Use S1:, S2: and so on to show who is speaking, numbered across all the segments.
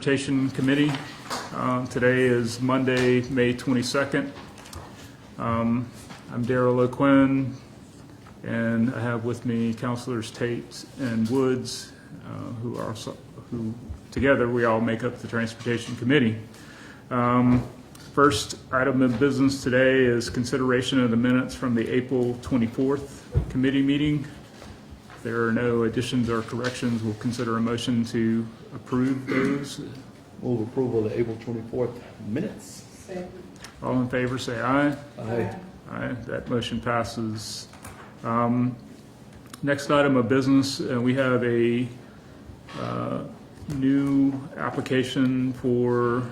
S1: Transportation Committee. Today is Monday, May 22nd. I'm Darrell O'Quinn, and I have with me Councilors Tate and Woods, who together we all make up the Transportation Committee. First item of business today is consideration of the minutes from the April 24th committee meeting. If there are no additions or corrections, we'll consider a motion to approve those.
S2: Move approval of the April 24th minutes.
S3: Second.
S1: All in favor, say aye.
S2: Aye.
S1: Aye, that motion passes. Next item of business, we have a new application for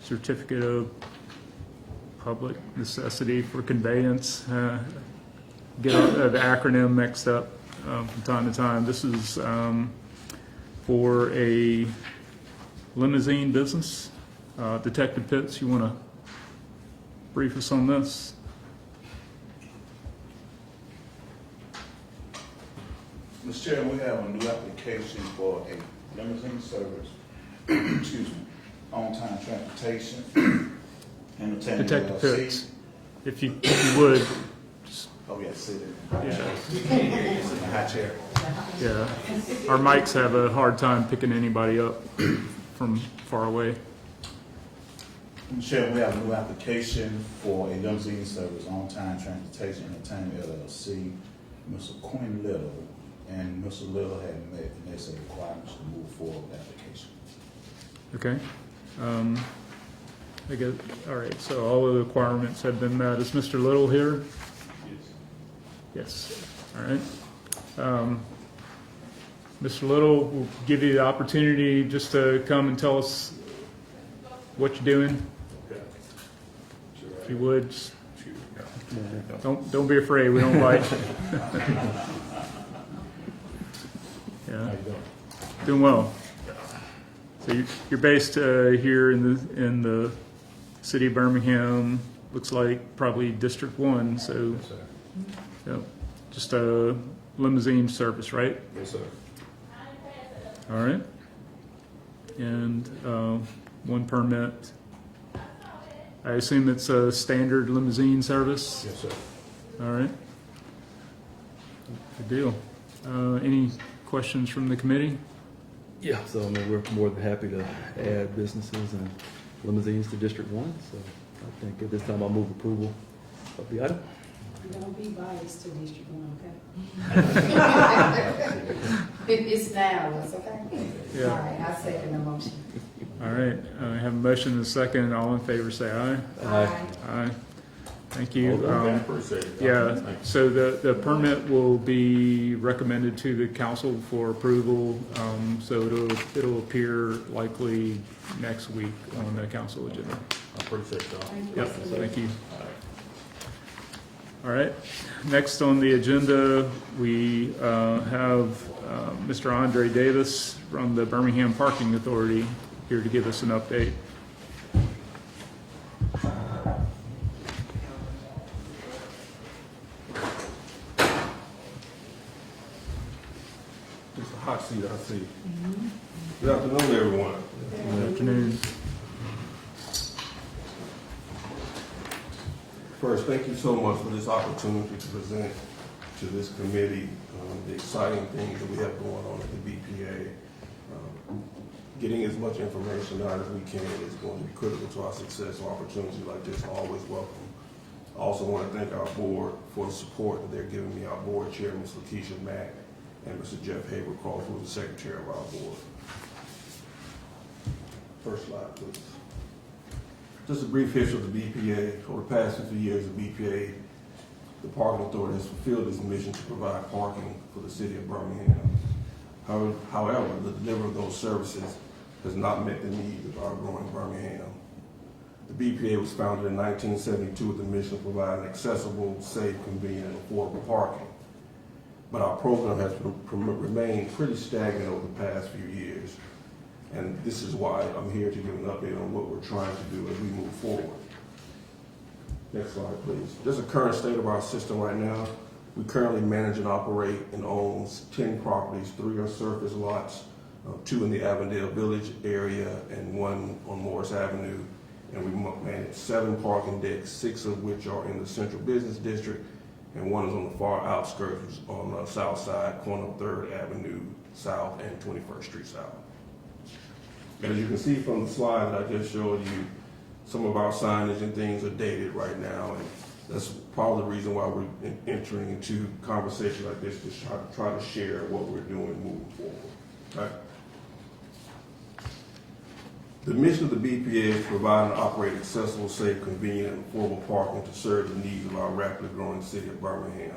S1: certificate of public necessity for conveyance. Get the acronym mixed up from time to time. This is for a limousine business. Detective Pitts, you want to brief us on this?
S4: Mr. Chair, we have a new application for a limousine service, excuse me, on-time transportation, entertainment
S1: Detective
S4: LLC.
S1: Pitts, if you would, just,
S4: Oh, yes, sit in.
S1: yeah,
S4: It's in the high chair.
S1: yeah. Our mics have a hard time picking anybody up from far away.
S4: Mr. Chair, we have a new application for a limousine service, on-time transportation, entertainment LLC. Mr. Quinn Little and Mr. Little had met the necessary requirements to move forward with the application.
S1: Okay. I guess, all right, so all of the requirements have been met. Is Mr. Little here? Yes. All right. Mr. Little, we'll give you the opportunity just to come and tell us what you're doing. If you would, just don't be afraid. We don't bite. Yeah. Doing well. So you're based here in the city of Birmingham. Looks like probably District 1. So, yep, just a limousine service, right?
S5: Yes, sir.
S1: All right. And one permit. I assume it's a standard limousine service.
S5: Yes, sir.
S1: All right. Good deal. Any questions from the committee?
S2: Yeah, so I mean, we're more than happy to add businesses and limousines to District 1. So I think at this time I'll move approval of the item.
S3: Don't be biased to District 1, okay? It's now, it's okay?
S1: Yeah.
S3: All right, I second the motion.
S1: All right. I have a motion and a second. All in favor, say aye.
S2: Aye.
S1: Aye. Thank you.
S5: Appreciate it.
S1: Yeah,
S5: Thank you.
S1: so the permit will be recommended to the council for approval, so it'll appear likely next week on the council agenda.
S5: I appreciate y'all.
S1: Yep, thank you. All right, next on the agenda, we have Mr. Andre Davis from the Birmingham Parking Authority here to give us an update.
S5: It's a hot seat, I see. Good afternoon, everyone.
S1: Good afternoon.
S5: First, thank you so much for this opportunity to present to this committee the exciting things that we have going on at the BPA. Getting as much information out as we can is going to be critical to our success. So opportunities like this are always welcome. I also want to thank our board for the support that they're giving me, our board chair, Ms. Lakeisha Mack, and Mr. Jeff Habercroft, who is the secretary of our board. First slide, please. Just a brief history of the BPA. Over the past 50 years, the BPA, the Parking Authority, has fulfilled its mission to provide parking for the city of Birmingham. However, the delivery of those services has not met the needs of our growing Birmingham. The BPA was founded in 1972 with the mission of providing accessible, safe, convenient, and affordable parking. But our program has remained pretty stagnant over the past few years. And this is why I'm here to give an update on what we're trying to do as we move forward. Next slide, please. Just a current state of our system right now. We currently manage and operate and owns 10 properties. 3 are surface lots, 2 in the Avondale Village area and 1 on Morris Avenue. And we manage 7 parking decks, 6 of which are in the Central Business District, and 1 is on the far outskirts on the south side, corner of 3rd Avenue South and 21st Street South. As you can see from the slide that I just showed you, some of our signage and things are dated right now, and that's part of the reason why we're entering into conversation like this, to try to share what we're doing moving forward. Right? The mission of the BPA is to provide and operate accessible, safe, convenient, and affordable parking to serve the needs of our rapidly growing city of Birmingham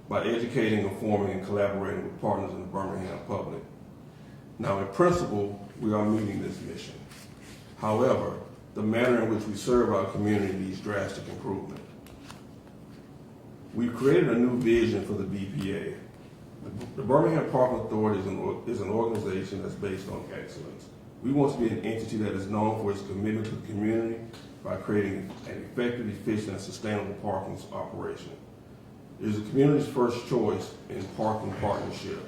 S5: by educating, informing, and collaborating with partners in the Birmingham public. Now, in principle, we are meeting this mission. However, the manner in which we serve our community needs drastic improvement. We've created a new vision for the BPA. The Birmingham Parking Authority is an organization that's based on excellence. We want to be an entity that is known for its commitment to the community by creating an effective, efficient, and sustainable parking operation. It is the community's first choice in parking partnership.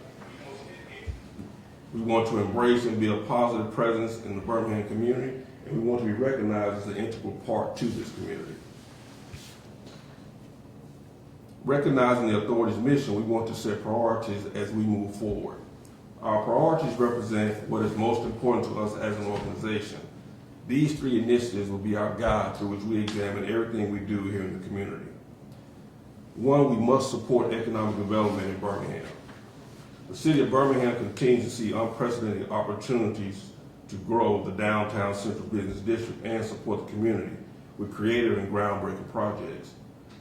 S5: We want to embrace and be a positive presence in the Birmingham community, and we want to be recognized as an integral part to this community. Recognizing the authority's mission, we want to set priorities as we move forward. Our priorities represent what is most important to us as an organization. These 3 initiatives will be our guide through which we examine everything we do here in the community. 1, we must support economic development in Birmingham. The city of Birmingham continues to see unprecedented opportunities to grow the downtown Central Business District and support the community with creative and groundbreaking projects.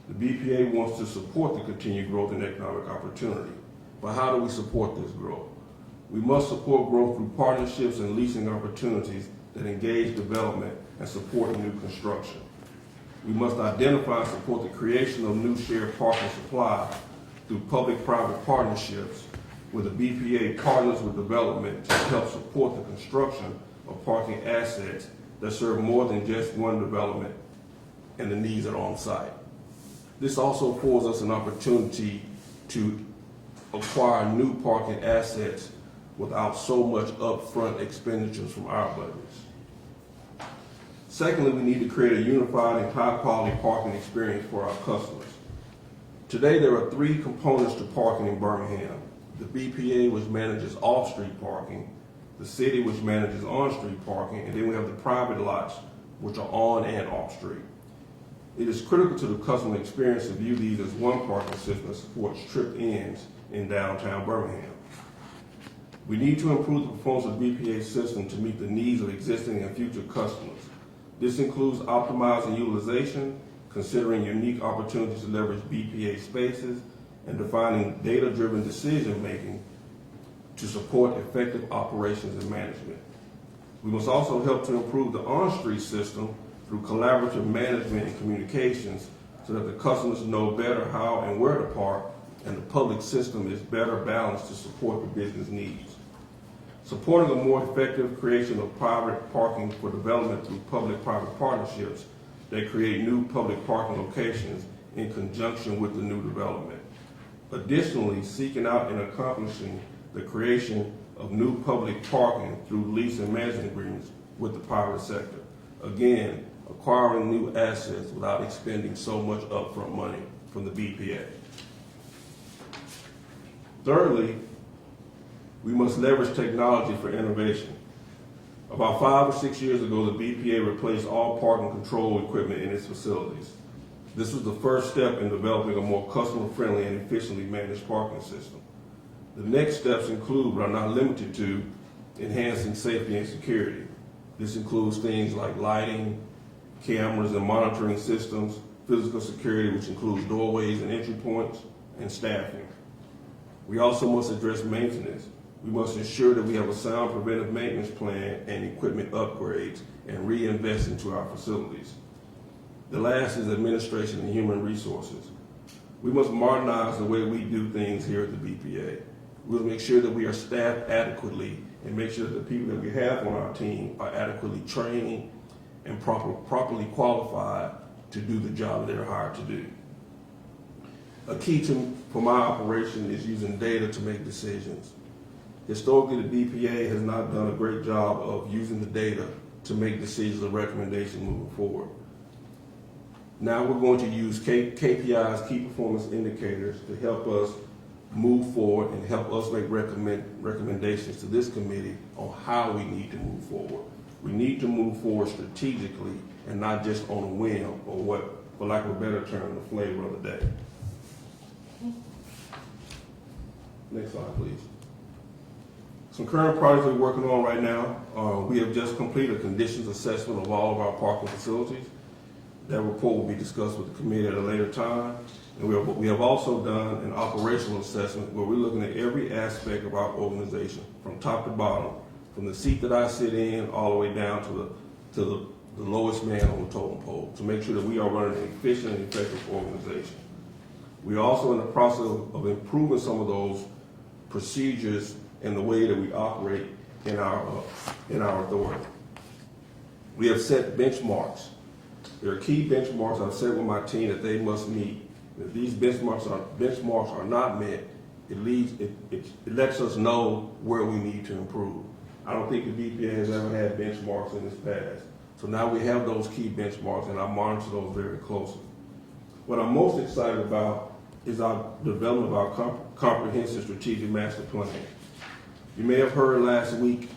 S5: The BPA wants to support the continued growth in economic opportunity. But how do we support this growth? We must support growth through partnerships and leasing opportunities that engage development and support new construction. We must identify and support the creation of new shared parking supply through public-private partnerships where the BPA partners with development to help support the construction of parking assets that serve more than just one development and the needs that are on site. This also affords us an opportunity to acquire new parking assets without so much upfront expenditures from our budgets. Secondly, we need to create a unified and high-quality parking experience for our customers. Today, there are 3 components to parking in Birmingham. The BPA, which manages off-street parking, the city, which manages on-street parking, and then we have the private lots, which are on and off-street. It is critical to the customer experience to view these as one parking system that supports trip-ins in downtown Birmingham. We need to improve the performance of the BPA system to meet the needs of existing and future customers. This includes optimizing utilization, considering unique opportunities to leverage BPA spaces, and defining data-driven decision-making to support effective operations and management. We must also help to improve the on-street system through collaborative management and communications so that the customers know better how and where to park, and the public system is better balanced to support the business needs. Supporting a more effective creation of private parking for development through public-private partnerships that create new public parking locations in conjunction with the new development. Additionally, seeking out and accomplishing the creation of new public parking through lease and management agreements with the private sector. Again, acquiring new assets without expending so much upfront money from the BPA. Thirdly, we must leverage technology for innovation. About 5 or 6 years ago, the BPA replaced all parking control equipment in its facilities. This was the first step in developing a more customer-friendly and efficiently managed parking system. The next steps include, but are not limited to, enhancing safety and security. This includes things like lighting, cameras and monitoring systems, physical security, which includes doorways and entry points, and staffing. We also must address maintenance. We must ensure that we have a sound preventive maintenance plan and equipment upgrades and reinvest into our facilities. The last is administration and human resources. We must modernize the way we do things here at the BPA. We must make sure that we are staffed adequately and make sure that the people that we have on our team are adequately trained and properly qualified to do the job that they're hired to do. A key for my operation is using data to make decisions. Historically, the BPA has not done a great job of using the data to make decisions and recommendations moving forward. Now we're going to use KPIs, key performance indicators, to help us move forward and help us make recommendations to this committee on how we need to move forward. We need to move forward strategically and not just on a whim or what, for lack of a better term, the flavor of the day. Next slide, please. Some current projects we're working on right now. We have just completed a conditions assessment of all of our parking facilities. That report will be discussed with the committee at a later time. And we have also done an operational assessment where we're looking at every aspect of our organization, from top to bottom, from the seat that I sit in all the way down to the lowest man on the totem pole, to make sure that we are running an efficient and effective organization. We're also in the process of improving some of those procedures and the way that we operate in our authority. We have set benchmarks. There are key benchmarks I've set with my team that they must meet. If these benchmarks are not met, it lets us know where we need to improve. I don't think the BPA has ever had benchmarks in its past. So now we have those key benchmarks, and I monitor those very closely. What I'm most excited about is our development of our comprehensive strategic master plan. You may have heard last week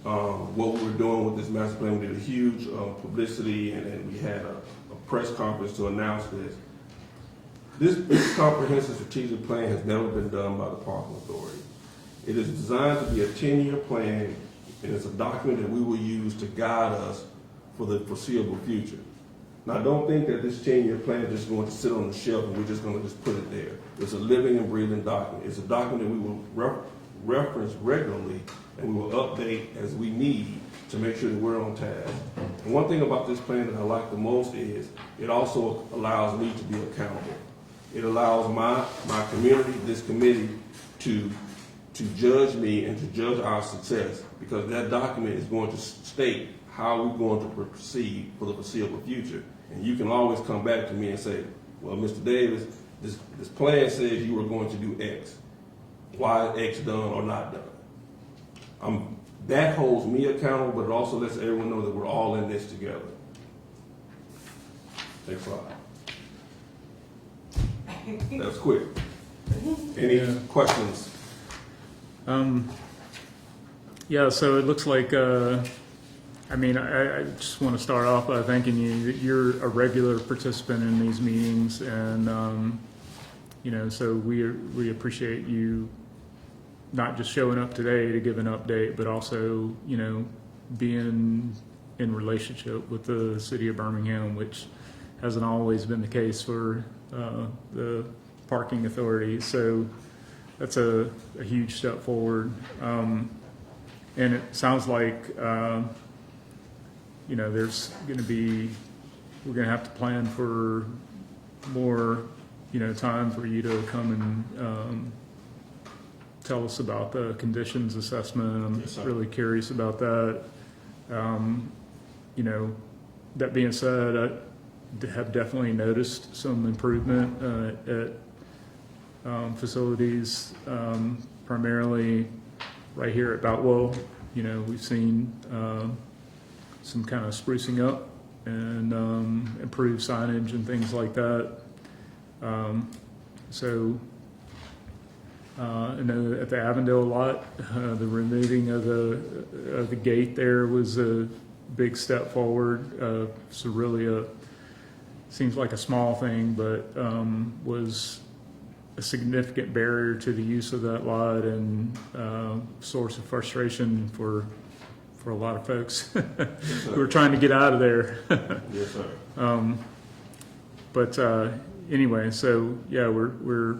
S5: what we were doing with this master plan. We did a huge publicity, and we had a press conference to announce this. This comprehensive strategic plan has never been done by the Parking Authority. It is designed to be a 10-year plan, and it's a document that we will use to guide us for the foreseeable future. Now, don't think that this 10-year plan is just going to sit on the shelf and we're just going to just put it there. It's a living and breathing document. It's a document that we will reference regularly, and we will update as we need to make sure that we're on task. And one thing about this plan that I like the most is it also allows me to be accountable. It allows my community, this committee, to judge me and to judge our success, because that document is going to state how we're going to proceed for the foreseeable future. And you can always come back to me and say, well, Mr. Davis, this plan says you are going to do X. Why is X done or not done? That holds me accountable, but it also lets everyone know that we're all in this together. Next slide. That's quick. Any questions?
S1: Yeah, so it looks like, I just want to start off by thanking you that you're a regular participant in these meetings, and, so we appreciate you not just showing up today to give an update, but also, being in relationship with the city of Birmingham, which hasn't always been the case for the parking authority. So that's a huge step forward. And it sounds like, there's going to be, we're going to have to plan for more, time for you to come and tell us about the conditions assessment. I'm
S5: Yes, sir.
S1: really curious about that. That being said, I have definitely noticed some improvement at facilities, primarily right here at Boutwell. We've seen some kind of sprucing up and improved signage and things like that. I know at the Avondale lot, the removing of the gate there was a big step forward. So really seems like a small thing, but was a significant barrier to the use of that lot, and source of frustration for a lot of folks who are trying to get out of there.
S5: Yes, sir.
S1: But anyway, so yeah, we're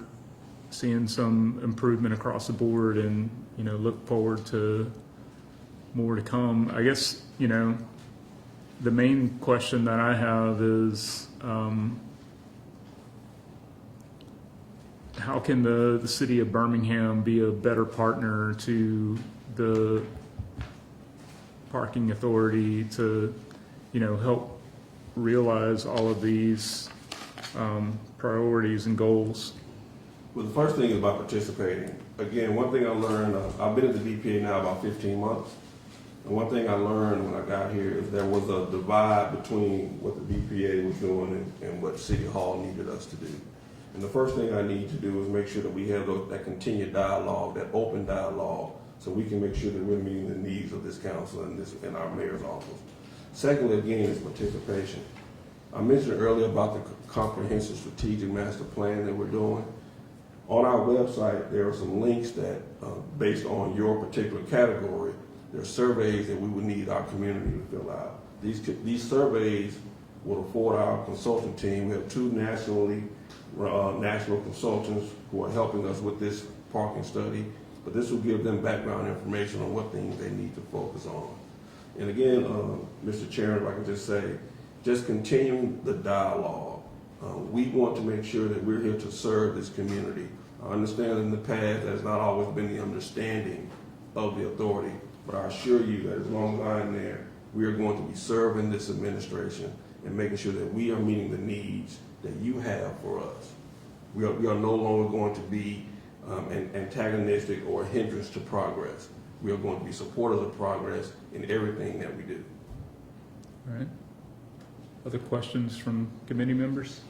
S1: seeing some improvement across the board, and look forward to more to come. I guess the main question that I have is how can the city of Birmingham be a better partner to the parking authority to help realize all of these priorities and goals?
S5: Well, the first thing is about participating. Again, one thing I learned, I've been at the BPA now about 15 months. And one thing I learned when I got here is there was a divide between what the BPA was doing and what City Hall needed us to do. And the first thing I need to do is make sure that we have that continued dialogue, that open dialogue, so we can make sure that we're meeting the needs of this council and our mayor's office. Secondly, again, is participation. I mentioned earlier about the comprehensive strategic master plan that we're doing. On our website, there are some links that, based on your particular category, there are surveys that we would need our community to fill out. These surveys will afford our consultant team. We have two national consultants who are helping us with this parking study, but this will give them background information on what things they need to focus on. And again, Mr. Chairman, if I can just say, just continuing the dialogue. We want to make sure that we're here to serve this community. I understand in the past that has not always been the understanding of the authority, but I assure you that as long as I'm there, we are going to be serving this administration and making sure that we are meeting the needs that you have for us. We are no longer going to be antagonistic or a hindrance to progress. We are going to be supporters of progress in everything that we do.
S1: All right. Other questions from committee members?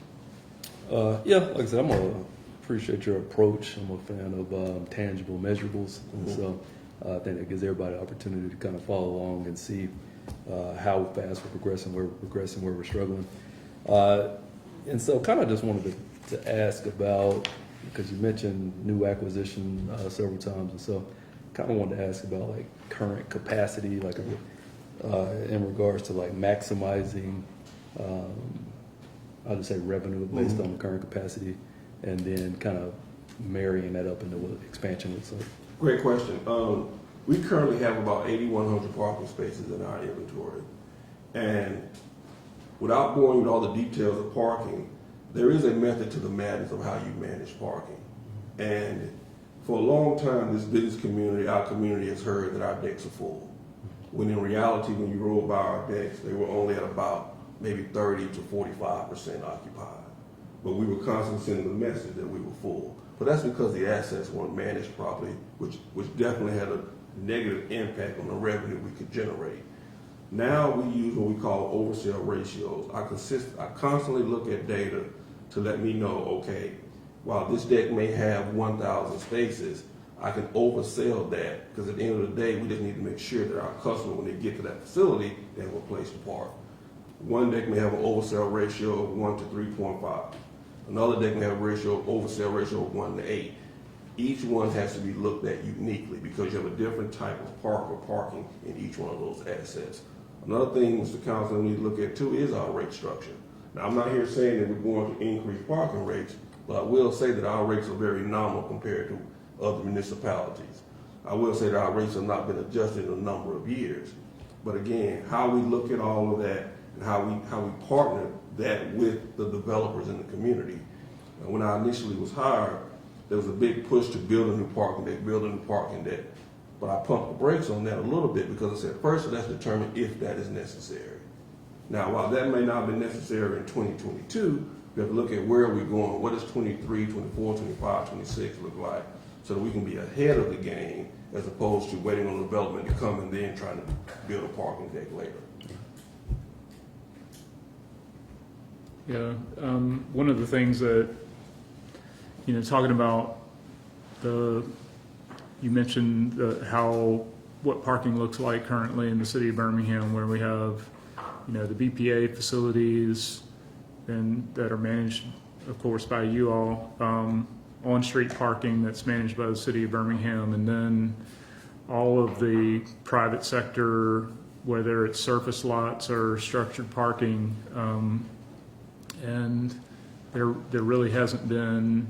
S2: Yeah, like I said, appreciate your approach. I'm a fan of tangible measurables, and so I think that gives everybody the opportunity to kind of follow along and see how fast we're progressing, where we're struggling. And so kind of just wanted to ask about, because you mentioned new acquisition several times, and so kind of wanted to ask about like current capacity, like in regards to like maximizing, I'll just say revenue based on the current capacity, and then kind of marrying that up into what expansion looks like.
S5: Great question. We currently have about 8,100 parking spaces in our inventory. And without going into all the details of parking, there is a method to the madness of how you manage parking. And for a long time, this business community, our community, has heard that our decks are full. When in reality, when you roll by our decks, they were only at about maybe 30 to 45% occupied. But we were constantly sending the message that we were full. But that's because the assets weren't managed properly, which definitely had a negative impact on the revenue we could generate. Now we use what we call oversell ratios. I constantly look at data to let me know, okay, while this deck may have 1,000 spaces, I can oversell that, because at the end of the day, we just need to make sure that our customer, when they get to that facility, they have a place to park. One deck may have an oversell ratio of 1 to 3.5. Another deck may have a oversell ratio of 1 to 8. Each one has to be looked at uniquely because you have a different type of park or parking in each one of those assets. Another thing, Mr. Council, we need to look at too is our rate structure. Now, I'm not here saying that we're going to increase parking rates, but I will say that our rates are very nominal compared to other municipalities. I will say that our rates have not been adjusted in a number of years. But again, how we look at all of that and how we partner that with the developers in the community. When I initially was hired, there was a big push to build a new parking deck, but I pumped the brakes on that a little bit because I said, first, let's determine if that is necessary. Now, while that may not be necessary in 2022, we have to look at where are we going, what does 23, 24, 25, 26 look like, so that we can be ahead of the game as opposed to waiting on development to come and then trying to build a parking deck later.
S1: Yeah, one of the things that, talking about you mentioned what parking looks like currently in the city of Birmingham, where we have, the BPA facilities that are managed, of course, by you all, on-street parking that's managed by the city of Birmingham, and then all of the private sector, whether it's surface lots or structured parking, and there really hasn't been,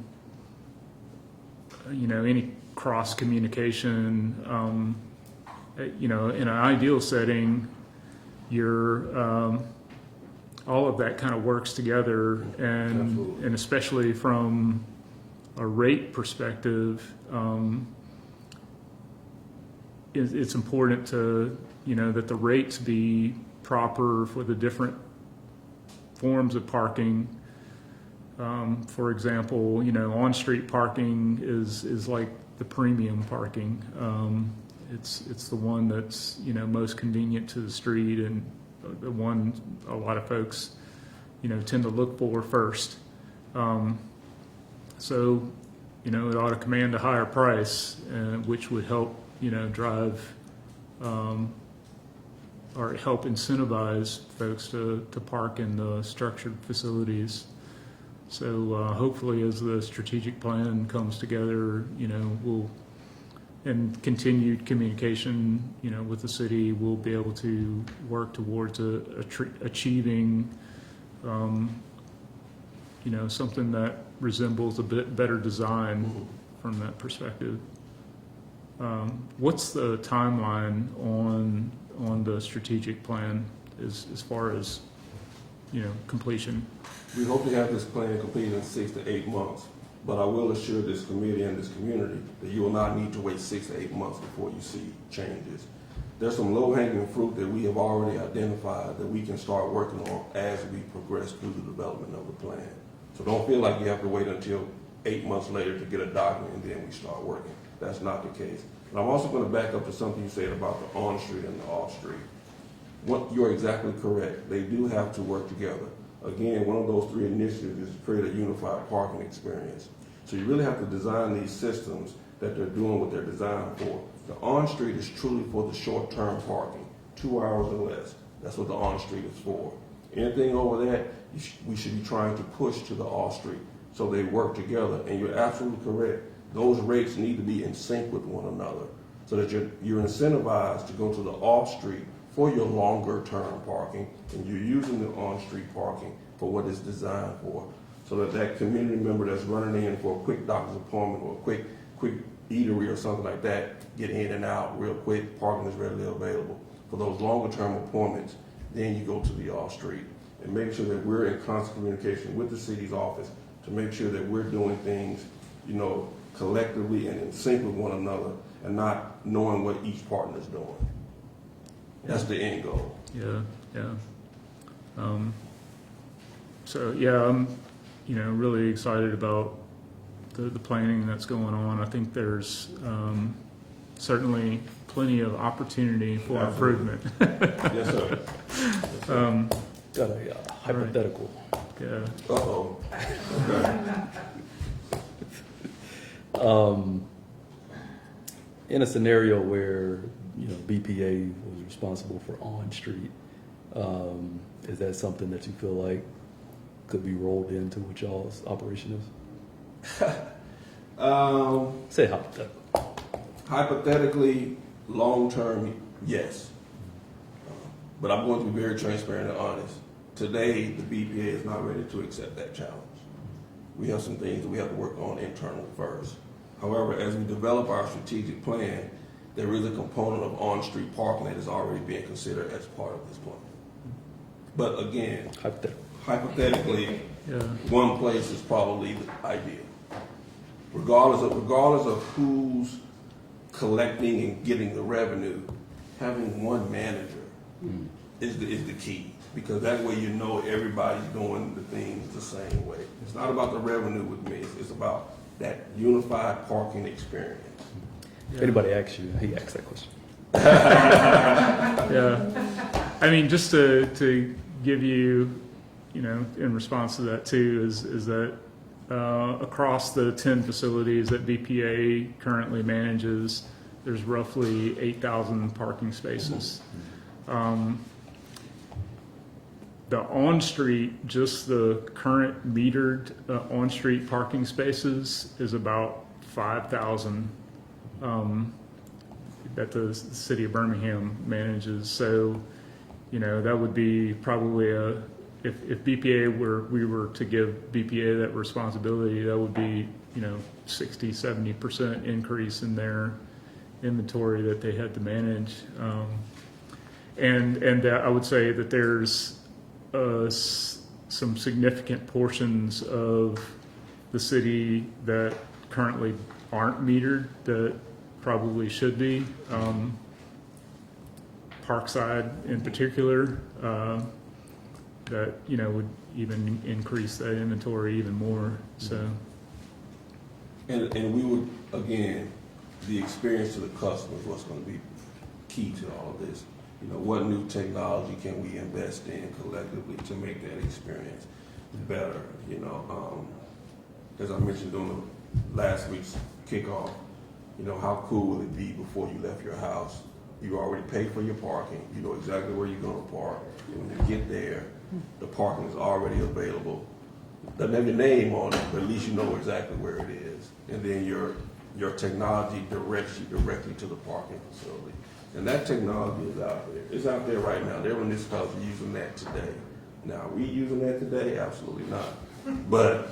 S1: any cross communication. In an ideal setting, all of that kind of works together, and especially from a rate perspective, it's important to that the rates be proper for the different forms of parking, For example, on-street parking is like the premium parking. It's the one that's, most convenient to the street and the one a lot of folks, tend to look for first. So, it ought to command a higher price, which would help, drive or help incentivize folks to park in the structured facilities. So hopefully as the strategic plan comes together, we'll, and continued communication, with the city, we'll be able to work towards achieving, something that resembles a bit better design from that perspective. What's the timeline on the strategic plan as far as, completion?
S5: We hope to have this plan completed in 6 to 8 months, but I will assure this committee and this community that you will not need to wait 6 to 8 months before you see changes. There's some low-hanging fruit that we have already identified that we can start working on as we progress through the development of the plan. So don't feel like you have to wait until 8 months later to get a document and then we start working. That's not the case. And I'm also going to back up to something you said about the on-street and the off-street. You're exactly correct. They do have to work together. Again, one of those 3 initiatives is to create a unified parking experience. So you really have to design these systems that they're doing what they're designed for. The on-street is truly for the short-term parking, 2 hours or less. That's what the on-street is for. Anything over that, we should be trying to push to the off-street so they work together. And you're absolutely correct. Those rates need to be in sync with one another so that you're incentivized to go to the off-street for your longer-term parking, and you're using the on-street parking for what it's designed for, so that community member that's running in for a quick doctor's appointment or a quick eatery or something like that, get in and out real quick, parking is readily available. For those longer-term appointments, then you go to the off-street and make sure that we're in constant communication with the city's office to make sure that we're doing things, collectively and in sync with one another and not knowing what each partner is doing. That's the end goal.
S1: Yeah. So yeah, I'm, really excited about the planning that's going on. I think there's certainly plenty of opportunity for improvement.
S5: Yes, sir.
S2: Got a hypothetical.
S1: Yeah.
S5: Uh-oh.
S2: In a scenario where BPA was responsible for on-street, is that something that you feel like could be rolled into what y'all's operation is? Say hypothetical.
S5: Hypothetically, long-term, yes. But I'm going to be very transparent and honest. Today, the BPA is not ready to accept that challenge. We have some things that we have to work on internally first. However, as we develop our strategic plan, there is a component of on-street parking that is already being considered as part of this plan. But again, hypothetically,
S1: Yeah.
S5: one place is probably ideal. Regardless of who's collecting and getting the revenue, having one manager is the key, because that way everybody's doing the things the same way. It's not about the revenue with me. It's about that unified parking experience.
S2: If anybody asks you, he asked that question.
S1: Yeah. I mean, just to give you, in response to that too, is that across the 10 facilities that BPA currently manages, there's roughly 8,000 parking spaces. The on-street, just the current metered on-street parking spaces is about 5,000 that the city of Birmingham manages. So, that would be probably if BPA we were to give BPA that responsibility, that would be, 60, 70% increase in their inventory that they had to manage. And I would say that there's some significant portions of the city that currently aren't metered that probably should be. Parkside in particular, that, you know, would even increase that inventory even more, so.
S5: And we would, again, the experience to the customer is what's gonna be key to all of this. You know, what new technology can we invest in collectively to make that experience better, you know? As I mentioned during the last week's kickoff, you know, how cool would it be before you left your house? You already paid for your parking, you know exactly where you're gonna park. And when you get there, the parking is already available. Doesn't have your name on it, but at least you know exactly where it is. And then your technology directs you directly to the parking facility. And that technology is out there. It's out there right now. They're municipalities using that today. Now, are we using that today? Absolutely not. But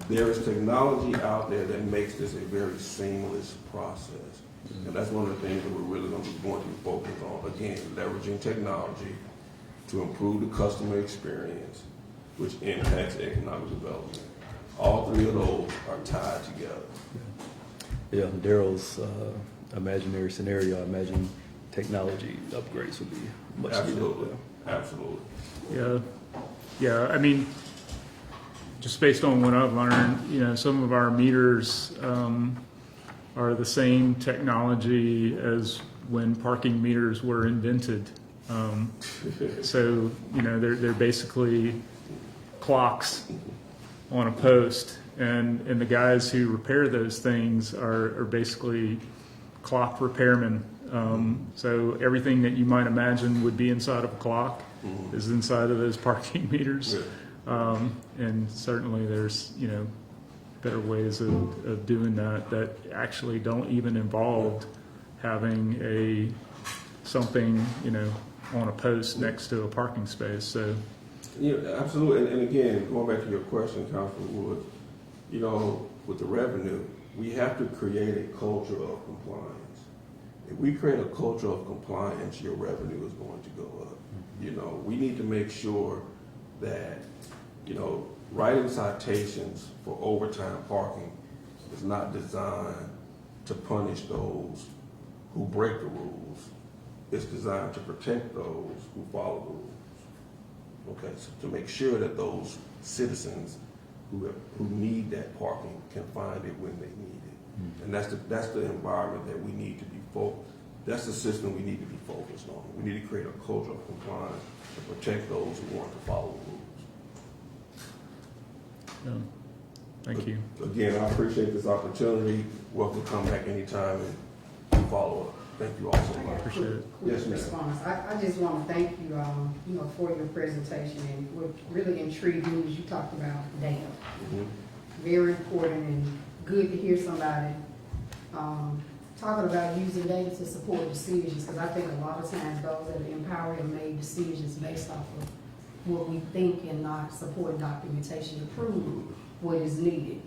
S5: there is technology out there that makes this a very seamless process. And that's one of the things that we're really going to be focused on. Again, leveraging technology to improve the customer experience, which impacts economic development. All three of those are tied together.
S2: Yeah, Daryl's imaginary scenario, I imagine technology upgrades would be much needed.
S5: Absolutely, absolutely.
S1: Yeah, yeah, I mean, just based on what I've learned, you know, some of our meters are the same technology as when parking meters were invented. So, you know, they're basically clocks on a post, and the guys who repair those things are basically clock repairmen. So everything that you might imagine would be inside of a clock is inside of those parking meters.
S5: Yeah.
S1: And certainly there's, you know, better ways of doing that actually don't even involve having something, you know, on a post next to a parking space. So,
S5: Yeah, absolutely. And again, going back to your question, Councilman Woods, you know, with the revenue, we have to create a culture of compliance. If we create a culture of compliance, your revenue is going to go up. You know, we need to make sure that, you know, writing citations for overtime parking is not designed to punish those who break the rules. It's designed to protect those who follow the rules. Okay, so to make sure that those citizens who need that parking can find it when they need it. And that's the environment that we need to be that's the system we need to be focused on. We need to create a culture of compliance to protect those who want to follow the rules.
S1: thank you.
S5: Again, I appreciate this opportunity. Welcome to come back anytime and follow up. Thank you all so
S3: I got
S5: much.
S3: a
S1: Appreciate
S3: quick
S1: it.
S5: Yes, ma'am.
S3: response. I just want to thank you, you know, for your presentation, and what really intrigued me was you talked about data.
S5: Mhm.
S3: Very important and good to hear somebody, talking about using data to support decisions, because I think a lot of times those that are empowered have made decisions based off of what we think and not support documentation to prove what is needed.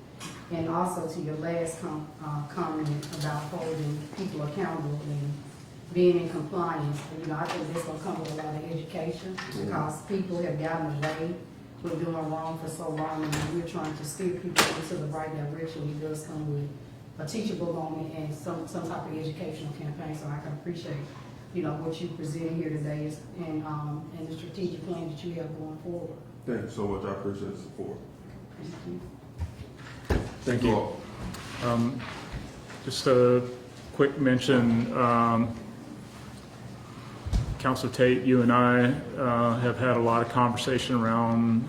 S3: And also to your last comment about holding people accountable and being in compliance, you know, I think this will come with a lot of education, because people have gotten away with doing wrong for so long, and we're trying to steer people into the right direction. It does come with a teachable moment and some type of educational campaign. So I can appreciate, you know, what you presented here today and the strategic plan that you have going forward.
S5: Thank you so much. I appreciate the support.
S3: Thank you.
S1: Thank you.
S5: all.
S1: Just a quick mention, Councilor Tate, you and I have had a lot of conversation around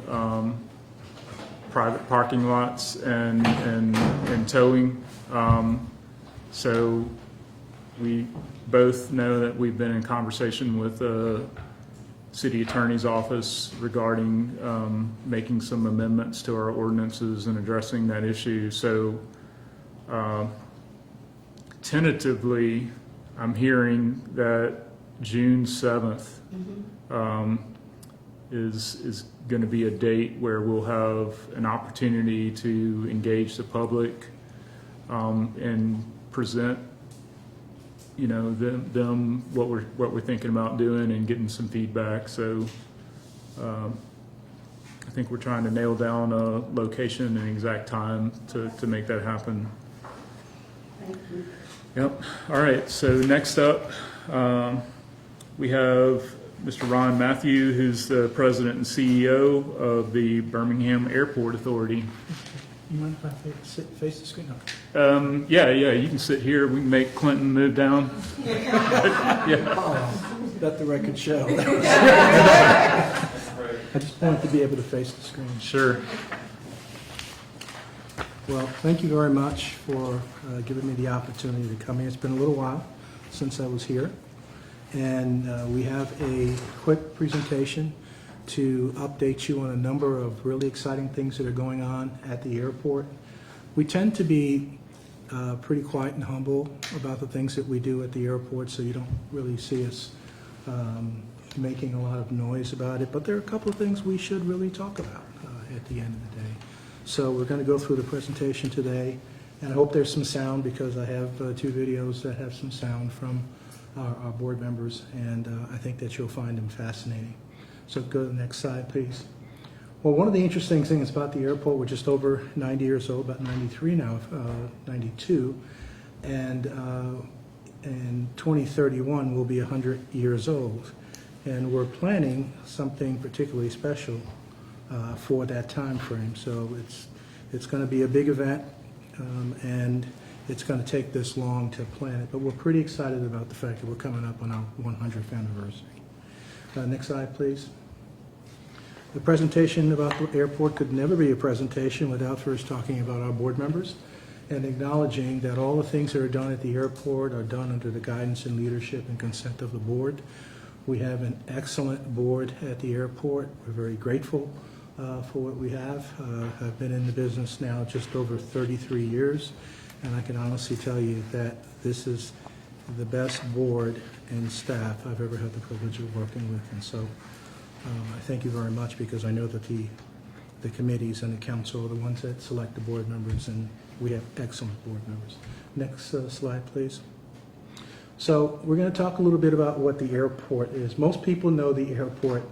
S1: private parking lots and towing. So we both know that we've been in conversation with the city attorney's office regarding making some amendments to our ordinances and addressing that issue. So tentatively, I'm hearing that June 7th is going to be a date where we'll have an opportunity to engage the public and present, you know, them what we're thinking about doing and getting some feedback. So I think we're trying to nail down a location and exact time to make that happen.
S3: Thank you.
S1: Yep. All right. So next up, we have Mr. Ron Matthew, who's the president and CEO of the Birmingham Airport Authority.
S6: You mind if I face the screen?
S1: Yeah, you can sit here. We can make Clinton move down.
S6: Let the record show. I just wanted to be able to face the screen.
S1: Sure.
S6: Well, thank you very much for giving me the opportunity to come here. It's been a little while since I was here. And we have a quick presentation to update you on a number of really exciting things that are going on at the airport. We tend to be pretty quiet and humble about the things that we do at the airport, so you don't really see us making a lot of noise about it. But there are a couple of things we should really talk about at the end of the day. So we're going to go through the presentation today, and I hope there's some sound because I have 2 videos that have some sound from our board members, and I think that you'll find them fascinating. So go to the next slide, please. Well, one of the interesting things about the airport, we're just over 90 years old, about 93 now, 92, and in 2031 we'll be 100 years old. And we're planning something particularly special for that time frame. So it's going to be a big event, and it's going to take this long to plan it. But we're pretty excited about the fact that we're coming up on our 100th anniversary. Next slide, please. The presentation about the airport could never be a presentation without first talking about our board members and acknowledging that all the things that are done at the airport are done under the guidance and leadership and consent of the board. We have an excellent board at the airport. We're very grateful for what we have. I've been in the business now just over 33 years, and I can honestly tell you that this is the best board and staff I've ever had the privilege of working with. And so I thank you very much, because I know that the committees and the council are the ones that select the board members, and we have excellent board members. Next slide, please. So we're going to talk a little bit about what the airport is. Most people know the airport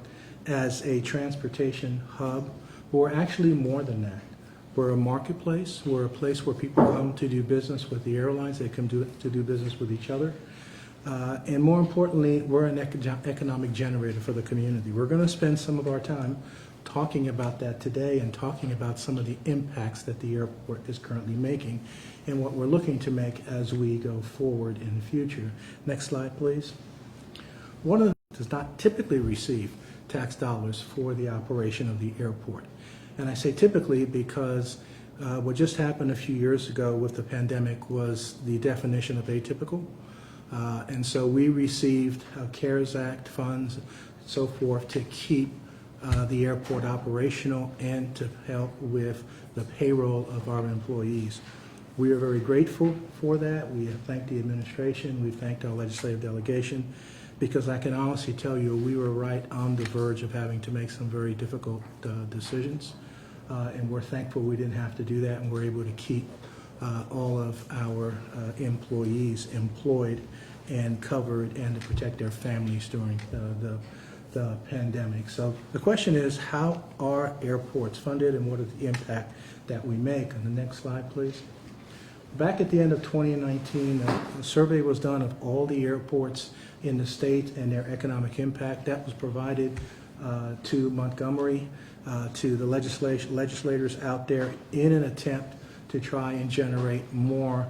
S6: as a transportation hub, but we're actually more than that. We're a marketplace. We're a place where people come to do business with the airlines. They come to do business with each other. And more importantly, we're an economic generator for the community. We're going to spend some of our time talking about that today and talking about some of the impacts that the airport is currently making and what we're looking to make as we go forward in the future. Next slide, please. One of them does not typically receive tax dollars for the operation of the airport. And I say typically because what just happened a few years ago with the pandemic was the definition of atypical. And so we received CARES Act funds, so forth, to keep the airport operational and to help with the payroll of our employees. We are very grateful for that. We have thanked the administration. We've thanked our legislative delegation, because I can honestly tell you we were right on the verge of having to make some very difficult decisions. And we're thankful we didn't have to do that, and we're able to keep all of our employees employed and covered, and to protect their families during the pandemic. So the question is, how are airports funded, and what is the impact that we make? On the next slide, please. Back at the end of 2019, a survey was done of all the airports in the state and their economic impact. That was provided to Montgomery, to the legislators out there, in an attempt to try and generate more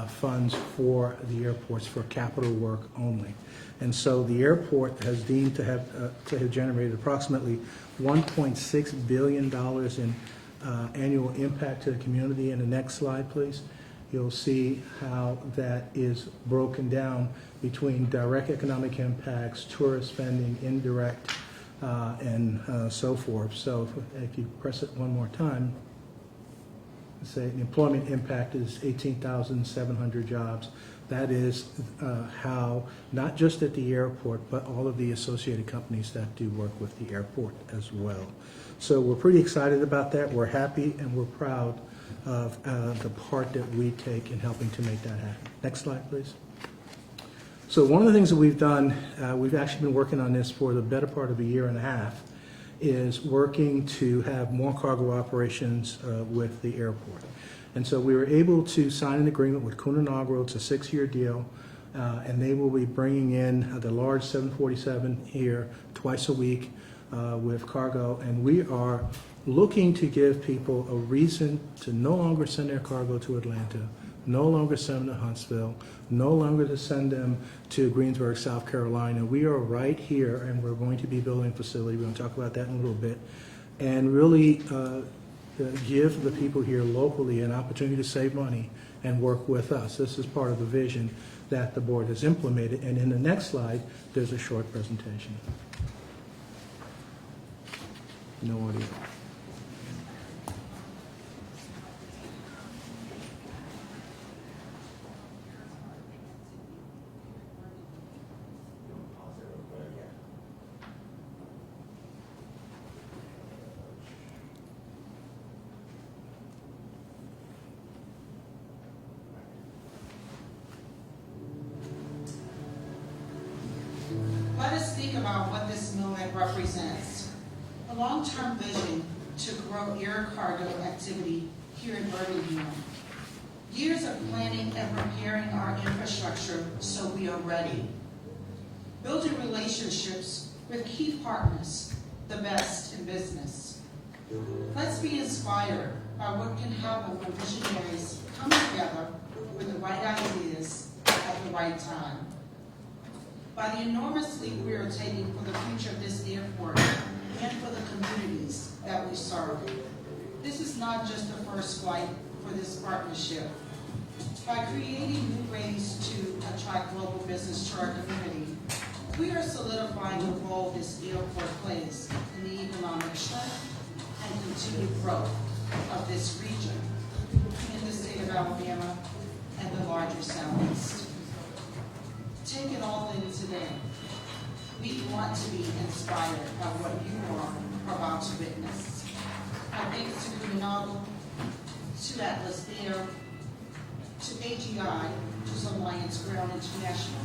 S6: funds for the airports for capital work only. And so the airport has deemed to have generated approximately $1.6 billion in annual impact to the community. In the next slide, please, you'll see how that is broken down between direct economic impacts, tourist spending, indirect, and so forth. So if you press it one more time, say the employment impact is 18,700 jobs. That is how, not just at the airport, but all of the associated companies that do work with the airport as well. So we're pretty excited about that. We're happy and we're proud of the part that we take in helping to make that happen. Next slide, please. So one of the things that we've done, we've actually been working on this for the better part of a year and a half, is working to have more cargo operations with the airport. And so we were able to sign an agreement with Kuehne+Nagel. It's a 6-year deal And they will be bringing in the large 747 here twice a week with cargo. And we are looking to give people a reason to no longer send their cargo to Atlanta, no longer send them to Huntsville, no longer to send them to Greensburg, South Carolina. We are right here, and we're going to be building a facility. We're going to talk about that in a little bit. And really give the people here locally an opportunity to save money and work with us. This is part of the vision that the board has implemented. And in the next slide, there's a short presentation. No audio.
S7: Let us think about what this moment represents. A long-term vision to grow air cargo activity here in Birmingham. Years of planning and preparing our infrastructure so we are ready. Building relationships with key partners, the best in business. Let's be inspired by what can happen when visionaries come together with the right ideas at the right time. By the enormous leap we are taking for the future of this airport and for the communities that we serve. This is not just the first flight for this partnership. By creating new ways to attract global business to our community, we are solidifying the role this airport plays in the economic strength and continued growth of this region in the state of Alabama and the larger Southeast. Take it all in today. We want to be inspired by what you are about to witness. I thank to Kunago, to Atlas Air, to AGI, to Alliance Ground International.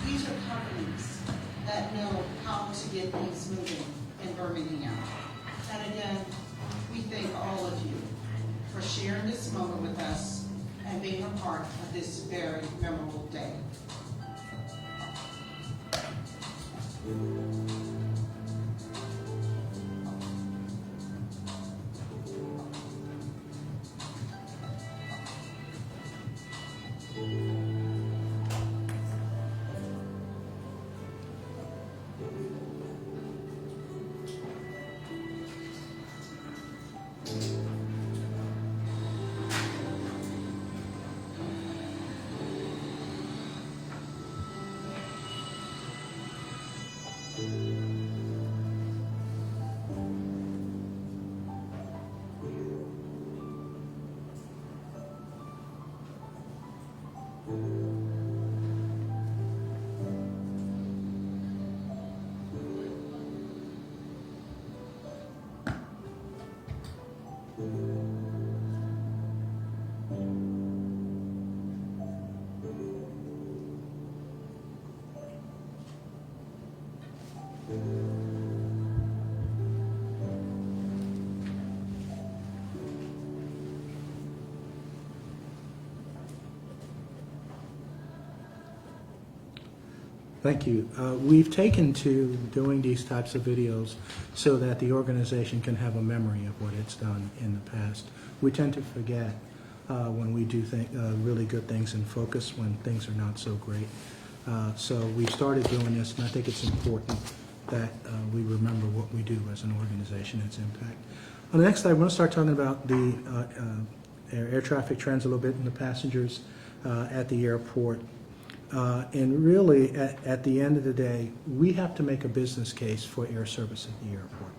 S7: These are companies that know how to get things moving in Birmingham. And again, we thank all of you for sharing this moment with us and being a part of this very memorable day.
S6: Thank you. We've taken to doing these types of videos so that the organization can have a memory of what it's done in the past. We tend to forget when we do really good things and focus when things are not so great. So we started doing this, and I think it's important that we remember what we do as an organization, its impact. On the next slide, we're going to start talking about the air traffic trends a little bit and the passengers at the airport. And really, at the end of the day, we have to make a business case for air service at the airport.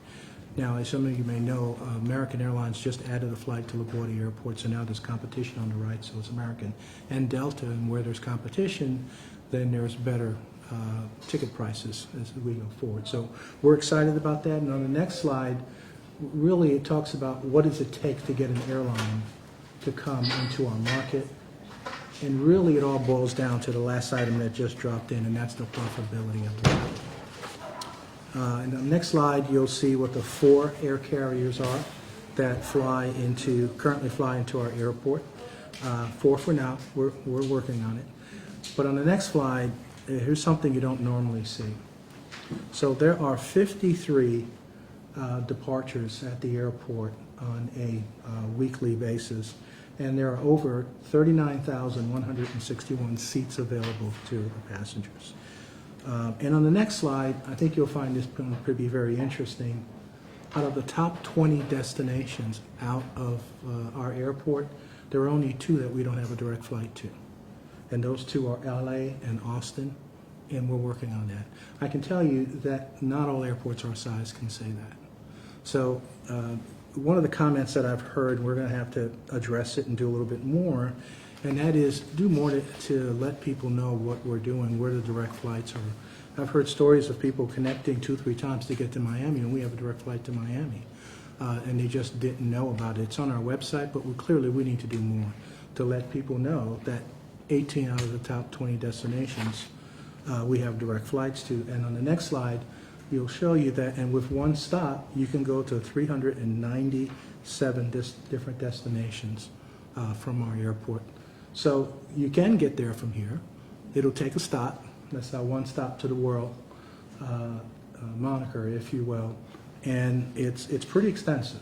S6: Now, as some of you may know, American Airlines just added a flight to LaGuardia Airport, so now there's competition on the right, so it's American and Delta, and where there's competition, then there's better ticket prices as we go forward. So we're excited about that, and on the next slide, really it talks about what does it take to get an airline to come into our market. And really, it all boils down to the last item that just dropped in, and that's the profitability of the flight. And on the next slide, you'll see what the 4 air carriers are that currently fly into our airport. 4 for now. We're working on it. But on the next slide, here's something you don't normally see. So there are 53 departures at the airport on a weekly basis, and there are over 39,161 seats available to passengers. And on the next slide, I think you'll find this could be very interesting. Out of the top 20 destinations out of our airport, there are only 2 that we don't have a direct flight to. And those 2 are LA and Austin, and we're working on that. I can tell you that not all airports our size can say that. So one of the comments that I've heard, we're going to have to address it and do a little bit more, and that is do more to let people know what we're doing, where the direct flights are. I've heard stories of people connecting 2-3 times to get to Miami, and we have a direct flight to Miami, and they just didn't know about it. It's on our website, but clearly we need to do more to let people know that 18 out of the top 20 destinations we have direct flights to. And on the next slide, you'll show you that, and with one stop, you can go to 397 different destinations from our airport. So you can get there from here. It'll take a stop. That's our one stop to the world moniker, if you will. And it's pretty extensive.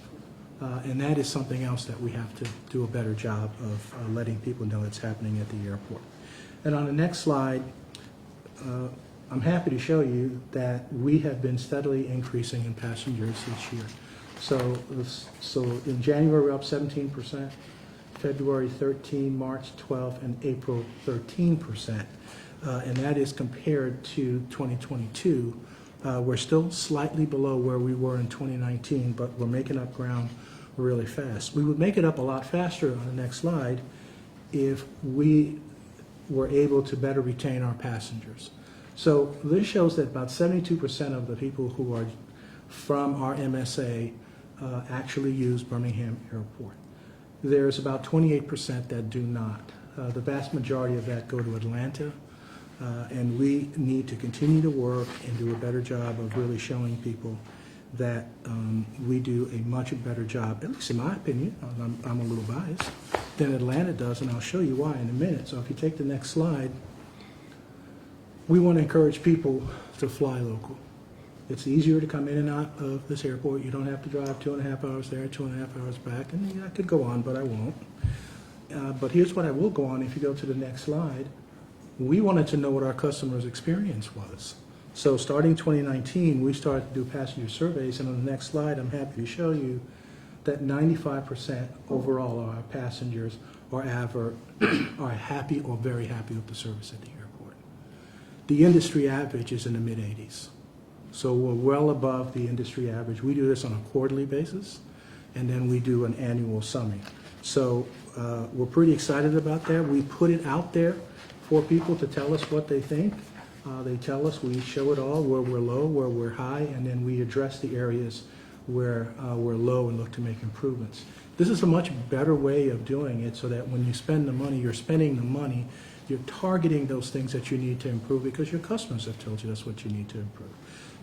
S6: And that is something else that we have to do a better job of letting people know it's happening at the airport. And on the next slide, I'm happy to show you that we have been steadily increasing in passengers this year. So in January, we're up 17%, February 13%, March 12%, and April 13%. And that is compared to 2022. We're still slightly below where we were in 2019, but we're making up ground really fast. We would make it up a lot faster on the next slide if we were able to better retain our passengers. So this shows that about 72% of the people who are from our MSA actually use Birmingham Airport. There's about 28% that do not. The vast majority of that go to Atlanta, and we need to continue to work and do a better job of really showing people that we do a much better job, at least in my opinion, I'm a little biased, than Atlanta does, and I'll show you why in a minute. So if you take the next slide, we want to encourage people to fly local. It's easier to come in and out of this airport. You don't have to drive 2.5 hours there, 2.5 hours back, and I could go on, but I won't. But here's what I will go on if you go to the next slide. We wanted to know what our customers' experience was. So starting 2019, we started to do passenger surveys, and on the next slide, I'm happy to show you that 95% overall of our passengers are happy or very happy with the service at the airport. The industry average is in the mid-80s. So we're well above the industry average. We do this on a quarterly basis, and then we do an annual summary. So we're pretty excited about that. We put it out there for people to tell us what they think. They tell us, we show it all, where we're low, where we're high, and then we address the areas where we're low and look to make improvements. This is a much better way of doing it so that when you spend the money, you're spending the money, you're targeting those things that you need to improve because your customers have told you that's what you need to improve.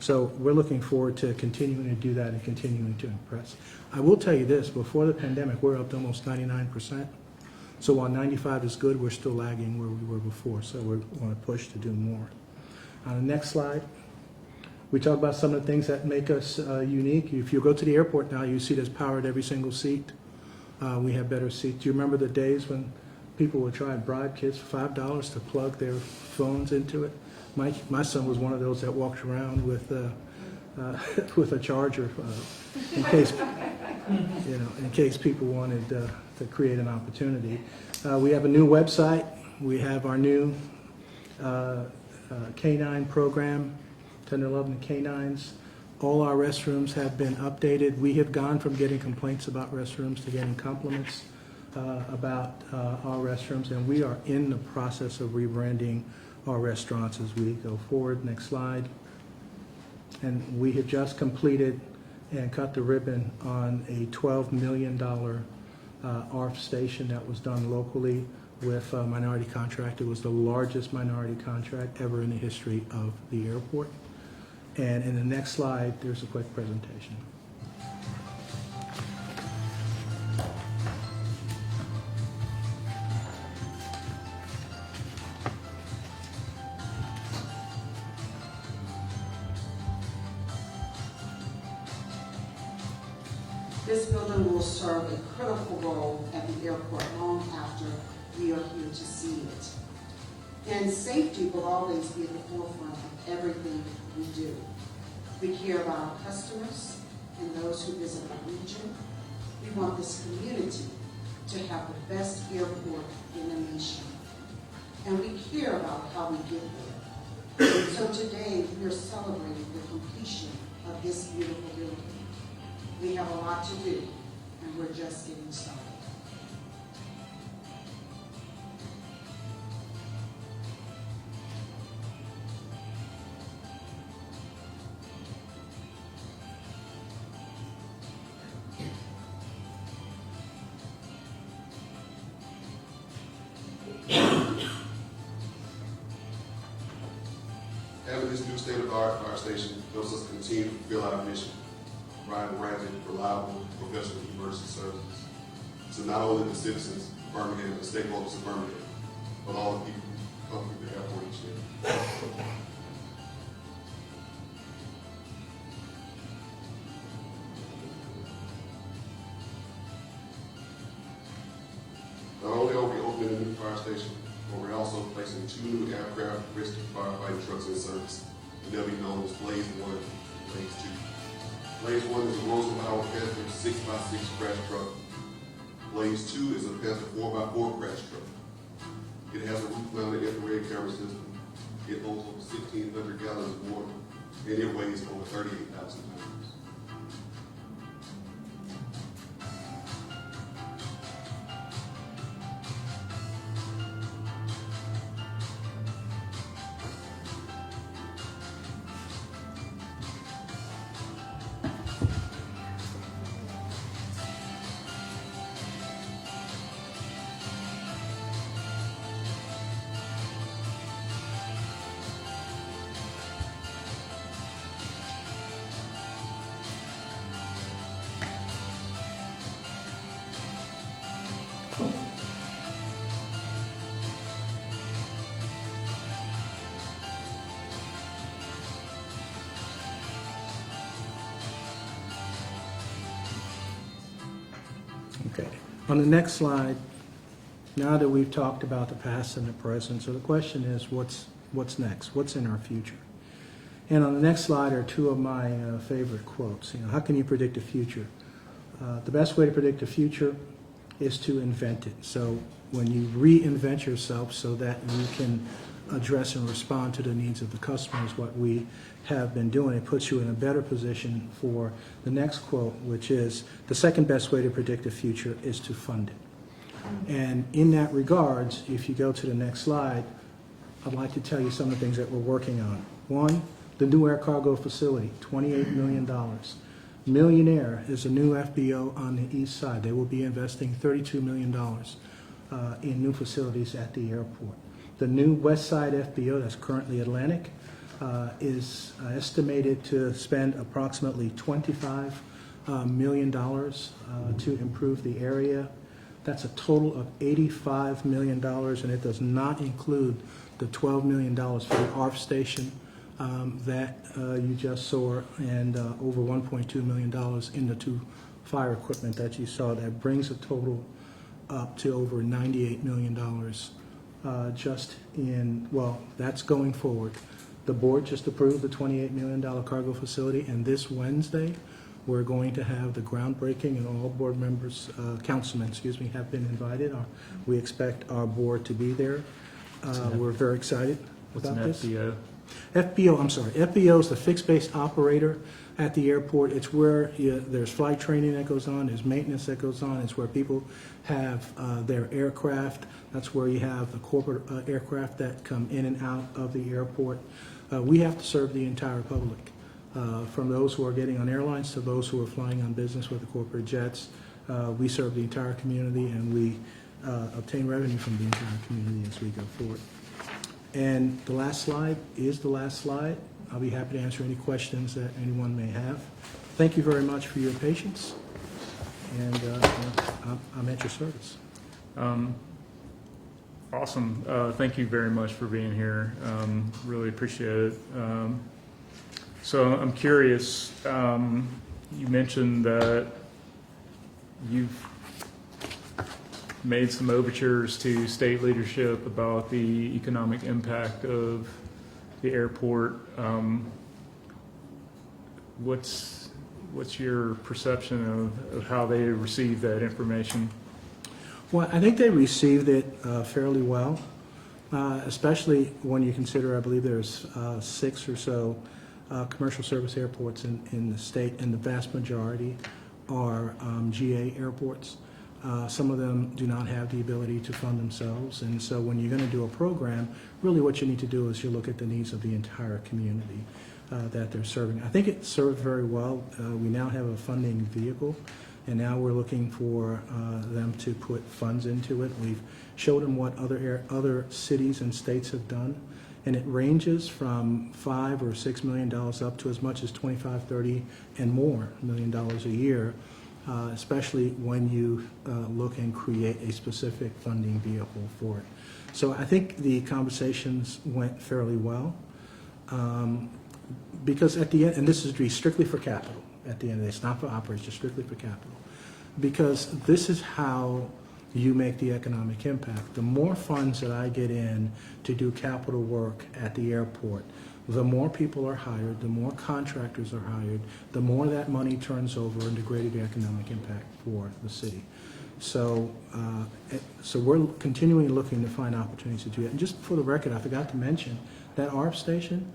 S6: So we're looking forward to continuing to do that and continuing to impress. I will tell you this, before the pandemic, we're up to almost 99%. So while 95 is good, we're still lagging where we were before, so we want to push to do more. On the next slide, we talk about some of the things that make us unique. If you go to the airport now, you see there's power at every single seat. We have better seats. Do you remember the days when people would try and bribe kids for $5 to plug their phones into it? My son was one of those that walked around with a charger in case people wanted to create an opportunity. We have a new website. We have our new K-9 program, 10 to 11 K-9s. All our restrooms have been updated. We have gone from getting complaints about restrooms to getting compliments about our restrooms, and we are in the process of rebranding our restaurants as we go forward. Next slide. And we have just completed and cut the ribbon on a $12 million ARF station that was done locally with a minority contract. It was the largest minority contract ever in the history of the airport. And in the next slide, there's a quick presentation.
S7: This building will serve a critical role at the airport long after we are here to see it. And safety will always be at the forefront of everything we do. We care about our customers and those who visit our region. We want this community to have the best airport in the nation. And we care about how we get there. So today, we are celebrating the completion of this beautiful building. We have a lot to do, and we're just getting started.
S8: Having this new state-of-the-art fire station helps us continue to fulfill our mission, providing rapid, reliable, professional emergency services to not only the citizens of Birmingham and stakeholders of Birmingham, but all the people who come through the airport each day. Not only are we opening a new fire station, but we're also placing 2 new aircraft rescue firefighting trucks in service, and they'll be known as Blaze 1 and Blaze 2. Blaze 1 is a Rosenbauer Panther 6x6 crash truck. Blaze 2 is a Panther 4x4 crash truck. It has a roof-mounted infrared camera system. It holds over 1,600 gallons of water, and it weighs over 38,000 pounds.
S6: Okay. On the next slide, now that we've talked about the past and the present, so the question is, what's next? What's in our future? And on the next slide are 2 of my favorite quotes. You know, how can you predict the future? The best way to predict the future is to invent it. So when you reinvent yourself so that you can address and respond to the needs of the customers, what we have been doing, it puts you in a better position for the next quote, which is, the second best way to predict the future is to fund it. And in that regards, if you go to the next slide, I'd like to tell you some of the things that we're working on. 1, the new air cargo facility, $28 million. Millionaire is a new FBO on the east side. They will be investing $32 million in new facilities at the airport. The new west side FBO, that's currently Atlantic, is estimated to spend approximately $25 million to improve the area. That's a total of $85 million, and it does not include the $12 million for the ARF station that you just saw, and over $1.2 million in the 2 fire equipment that you saw. That brings a total up to over $98 million just in, well, that's going forward. The board just approved the $28 million cargo facility, and this Wednesday, we're going to have the groundbreaking, and all board members, councilmen, excuse me, have been invited. We expect our board to be there. We're very excited
S1: What's
S6: about
S1: an
S6: this.
S1: FBO?
S6: FBO is the fixed-base operator at the airport. It's where there's flight training that goes on, there's maintenance that goes on, it's where people have their aircraft. That's where you have the corporate aircraft that come in and out of the airport. We have to serve the entire public, from those who are getting on airlines to those who are flying on business with the corporate jets. We serve the entire community, and we obtain revenue from the entire community as we go forward. And the last slide is the last slide. I'll be happy to answer any questions that anyone may have. Thank you very much for your patience, and I'm at your service.
S1: Awesome. Thank you very much for being here. Really appreciate it. So I'm curious, you mentioned that you've made some overtures to state leadership about the economic impact of the airport. What's your perception of how they received that information?
S6: Well, I think they received it fairly well, especially when you consider, I believe there's 6 or so commercial service airports in the state, and the vast majority are GA airports. Some of them do not have the ability to fund themselves, and so when you're going to do a program, really what you need to do is you look at the needs of the entire community that they're serving. I think it served very well. We now have a funding vehicle, and now we're looking for them to put funds into it. We've showed them what other cities and states have done, and it ranges from $5 or $6 million up to as much as $25, $30, and more $million a year, especially when you look and create a specific funding vehicle for it. So I think the conversations went fairly well. Because at the end, and this is to be strictly for capital, at the end of the day, it's not for operations, just strictly for capital. Because this is how you make the economic impact. The more funds that I get in to do capital work at the airport, the more people are hired, the more contractors are hired, the more that money turns over and the greater the economic impact for the city. So, so we're continually looking to find opportunities to do that. And just for the record, I forgot to mention that ARP station,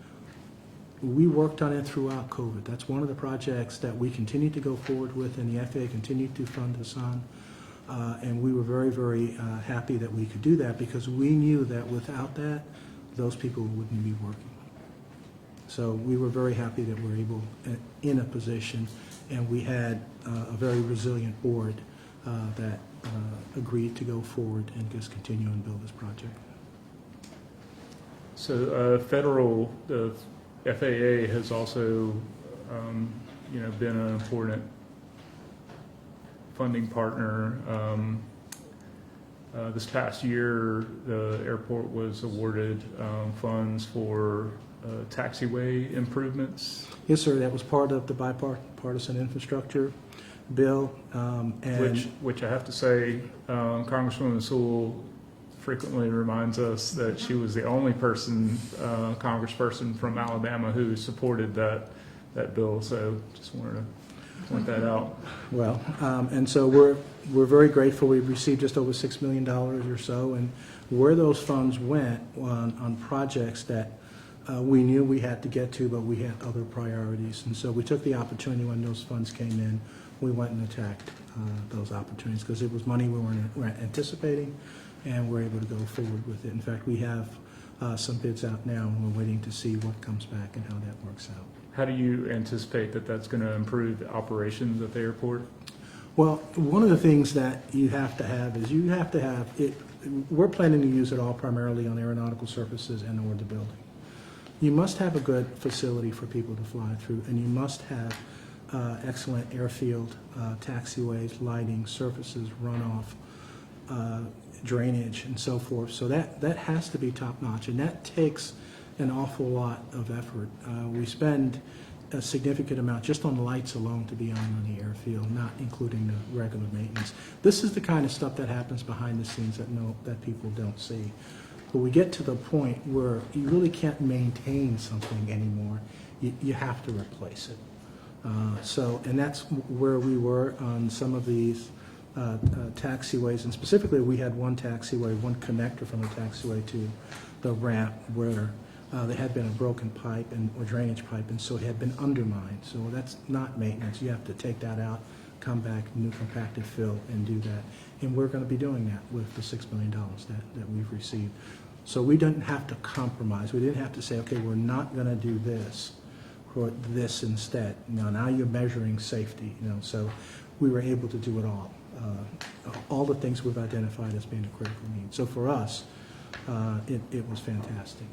S6: we worked on it throughout COVID. That's one of the projects that we continued to go forward with, and the FAA continued to fund us on. And we were very, very happy that we could do that, because we knew that without that, those people wouldn't be working. So we were very happy that we were able, in a position, and we had a very resilient board that agreed to go forward and just continue and build this project.
S1: So the FAA has also, been an important funding partner. This past year, the airport was awarded funds for taxiway improvements.
S6: Yes, sir. That was part of the bipartisan infrastructure bill, and
S1: Which I have to say, Congresswoman Sewell frequently reminds us that she was the only congressperson from Alabama who supported that bill. So just wanted to point that out.
S6: well, and so we're very grateful. We've received just over $6 million or so, and where those funds went on projects that we knew we had to get to, but we had other priorities, and so we took the opportunity when those funds came in. We went and attacked those opportunities because it was money we weren't anticipating, and we're able to go forward with it. In fact, we have some bids out now, and we're waiting to see what comes back and how that works out.
S1: How do you anticipate that that's going to improve the operations at the airport?
S6: Well, one of the things that you have to have is you have to have it. We're planning to use it all primarily on aeronautical surfaces and or the building. You must have a good facility for people to fly through, and you must have excellent airfield, taxiways, lighting, surfaces, runoff, drainage, and so forth. So that has to be top notch, and that takes an awful lot of effort. We spend a significant amount just on lights alone to be on the airfield, not including the regular maintenance. This is the kind of stuff that happens behind the scenes that people don't see. But we get to the point where you really can't maintain something anymore. You have to replace it. And that's where we were on some of these taxiways, and specifically we had one taxiway, one connector from the taxiway to the ramp where there had been a broken pipe or drainage pipe, and so it had been undermined. So that's not maintenance. You have to take that out, come back, new compacted fill, and do that. And we're going to be doing that with the $6 million that we've received. So we didn't have to compromise. We didn't have to say, okay, we're not going to do this or this instead. Now you're measuring safety. So we were able to do it all the things we've identified as being a critical need. So for us, it was fantastic.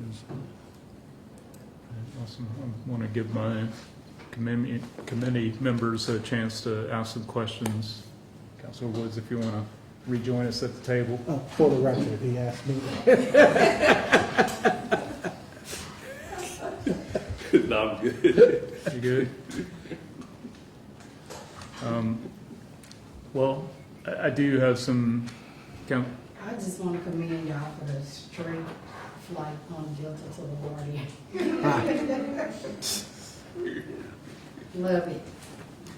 S1: Awesome. I want to give my committee members a chance to ask some questions. Councilor Woods, if you want to rejoin us at the table.
S6: For the record, he asked me.
S2: No, I'm good.
S1: You good? Well, I do have some count.
S3: I just want to commend y'all for the straight flight on Delta to LaGuardia. Love it.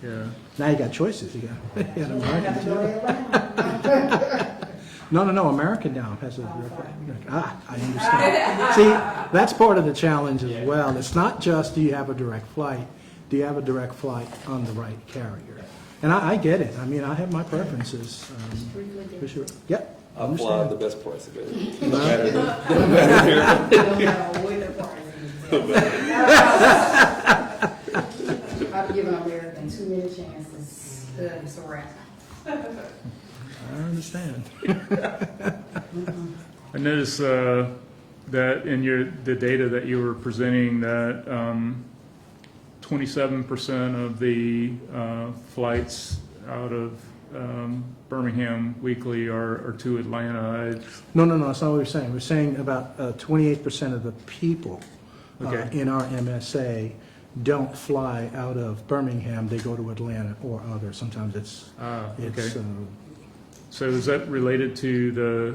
S1: Yeah.
S6: Now you got choices. You got
S3: I have
S6: American
S3: to go
S6: too.
S3: to Atlanta.
S6: No. American now has a direct flight. I understand. See, that's part of the challenge as well. It's not just do you have a direct flight, do you have a direct flight on the right carrier? And I get it. I mean, I have my preferences, for sure. Yep.
S2: I fly the best price available. No
S6: Well,
S2: matter
S3: No matter what the price is. I've given American too many chances. It's a wrap.
S6: I understand.
S1: I noticed that in the data that you were presenting that 27% of the flights out of Birmingham weekly are to Atlanta.
S6: No, that's not what we're saying. We're saying about 28% of the people
S1: Okay.
S6: in our MSA don't fly out of Birmingham. They go to Atlanta or other. Sometimes it's
S1: Okay. So is that related to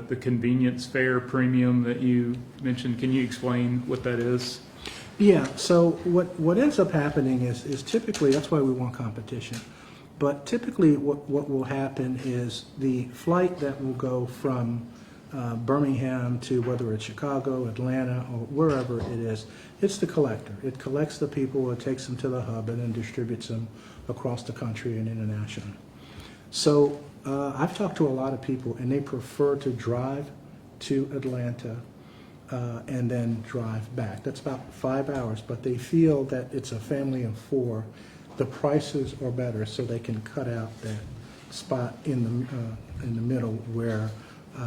S1: the convenience fare premium that you mentioned? Can you explain what that is?
S6: Yeah, so what ends up happening is typically, that's why we want competition. But typically what will happen is the flight that will go from Birmingham to whether it's Chicago, Atlanta, or wherever it is, it's the collector. It collects the people, it takes them to the hub, and then distributes them across the country and internationally. So I've talked to a lot of people, and they prefer to drive to Atlanta and then drive back. That's about 5 hours, but they feel that it's a family of four. The prices are better, so they can cut out that spot in the middle where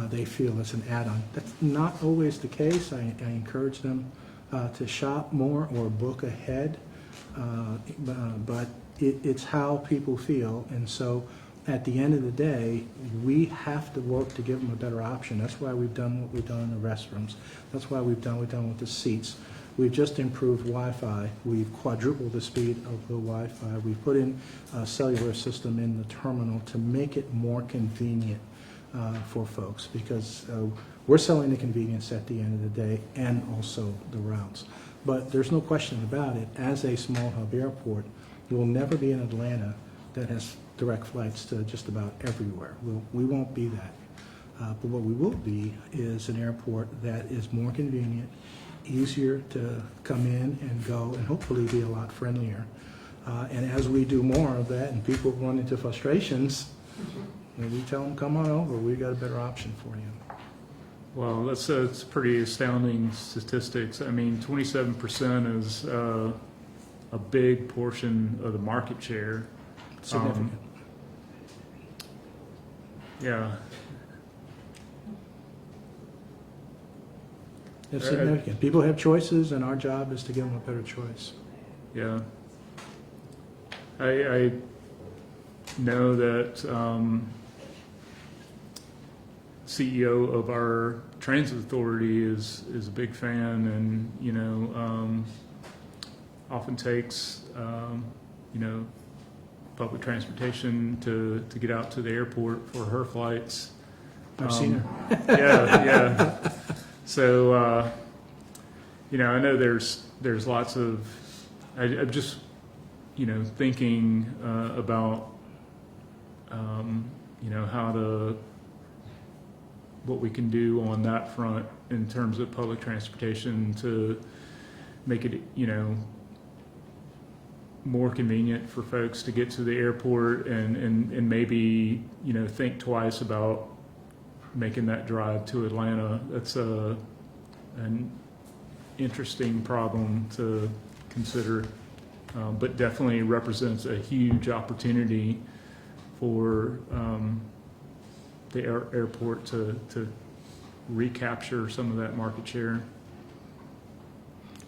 S6: they feel it's an add-on. That's not always the case. I encourage them to shop more or book ahead, but it's how people feel, and so at the end of the day, we have to work to give them a better option. That's why we've done what we've done in the restrooms. That's why we've done with the seats. We've just improved Wi-Fi. We've quadrupled the speed of the Wi-Fi. We've put in a cellular system in the terminal to make it more convenient for folks, because we're selling the convenience at the end of the day and also the routes. But there's no question about it, as a small hub airport, we'll never be in Atlanta that has direct flights to just about everywhere. We won't be that. But what we will be is an airport that is more convenient, easier to come in and go, and hopefully be a lot friendlier. And as we do more of that and people run into frustrations, we tell them, come on over, we've got a better option for you.
S1: Well, that's pretty astounding statistics. I mean, 27% is a big portion of the market share.
S6: Significant.
S1: Yeah.
S6: It's significant. People have choices, and our job is to give them a better choice.
S1: Yeah. I know that CEO of our transit authority is a big fan, and often takes public transportation to get out to the airport for her flights.
S6: I've seen her.
S1: Yeah. So I know there's lots of. I'm just thinking about what we can do on that front in terms of public transportation to make it more convenient for folks to get to the airport, and maybe think twice about making that drive to Atlanta. That's an interesting problem to consider, but definitely represents a huge opportunity for the airport to recapture some of that market share.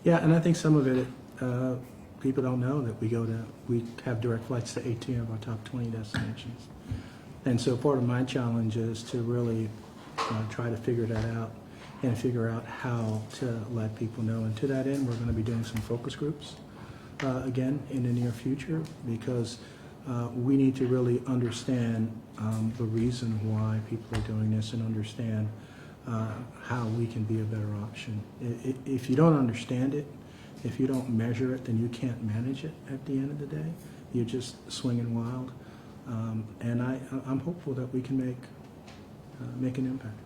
S6: Yeah, and I think some of it, people don't know that we have direct flights to 18 of our top 20 destinations. And so part of my challenge is to really try to figure that out and figure out how to let people know. And to that end, we're going to be doing some focus groups again in the near future, because we need to really understand the reason why people are doing this and understand how we can be a better option. If you don't understand it, if you don't measure it, then you can't manage it at the end of the day. You're just swinging wild. And I'm hopeful that we can make an impact.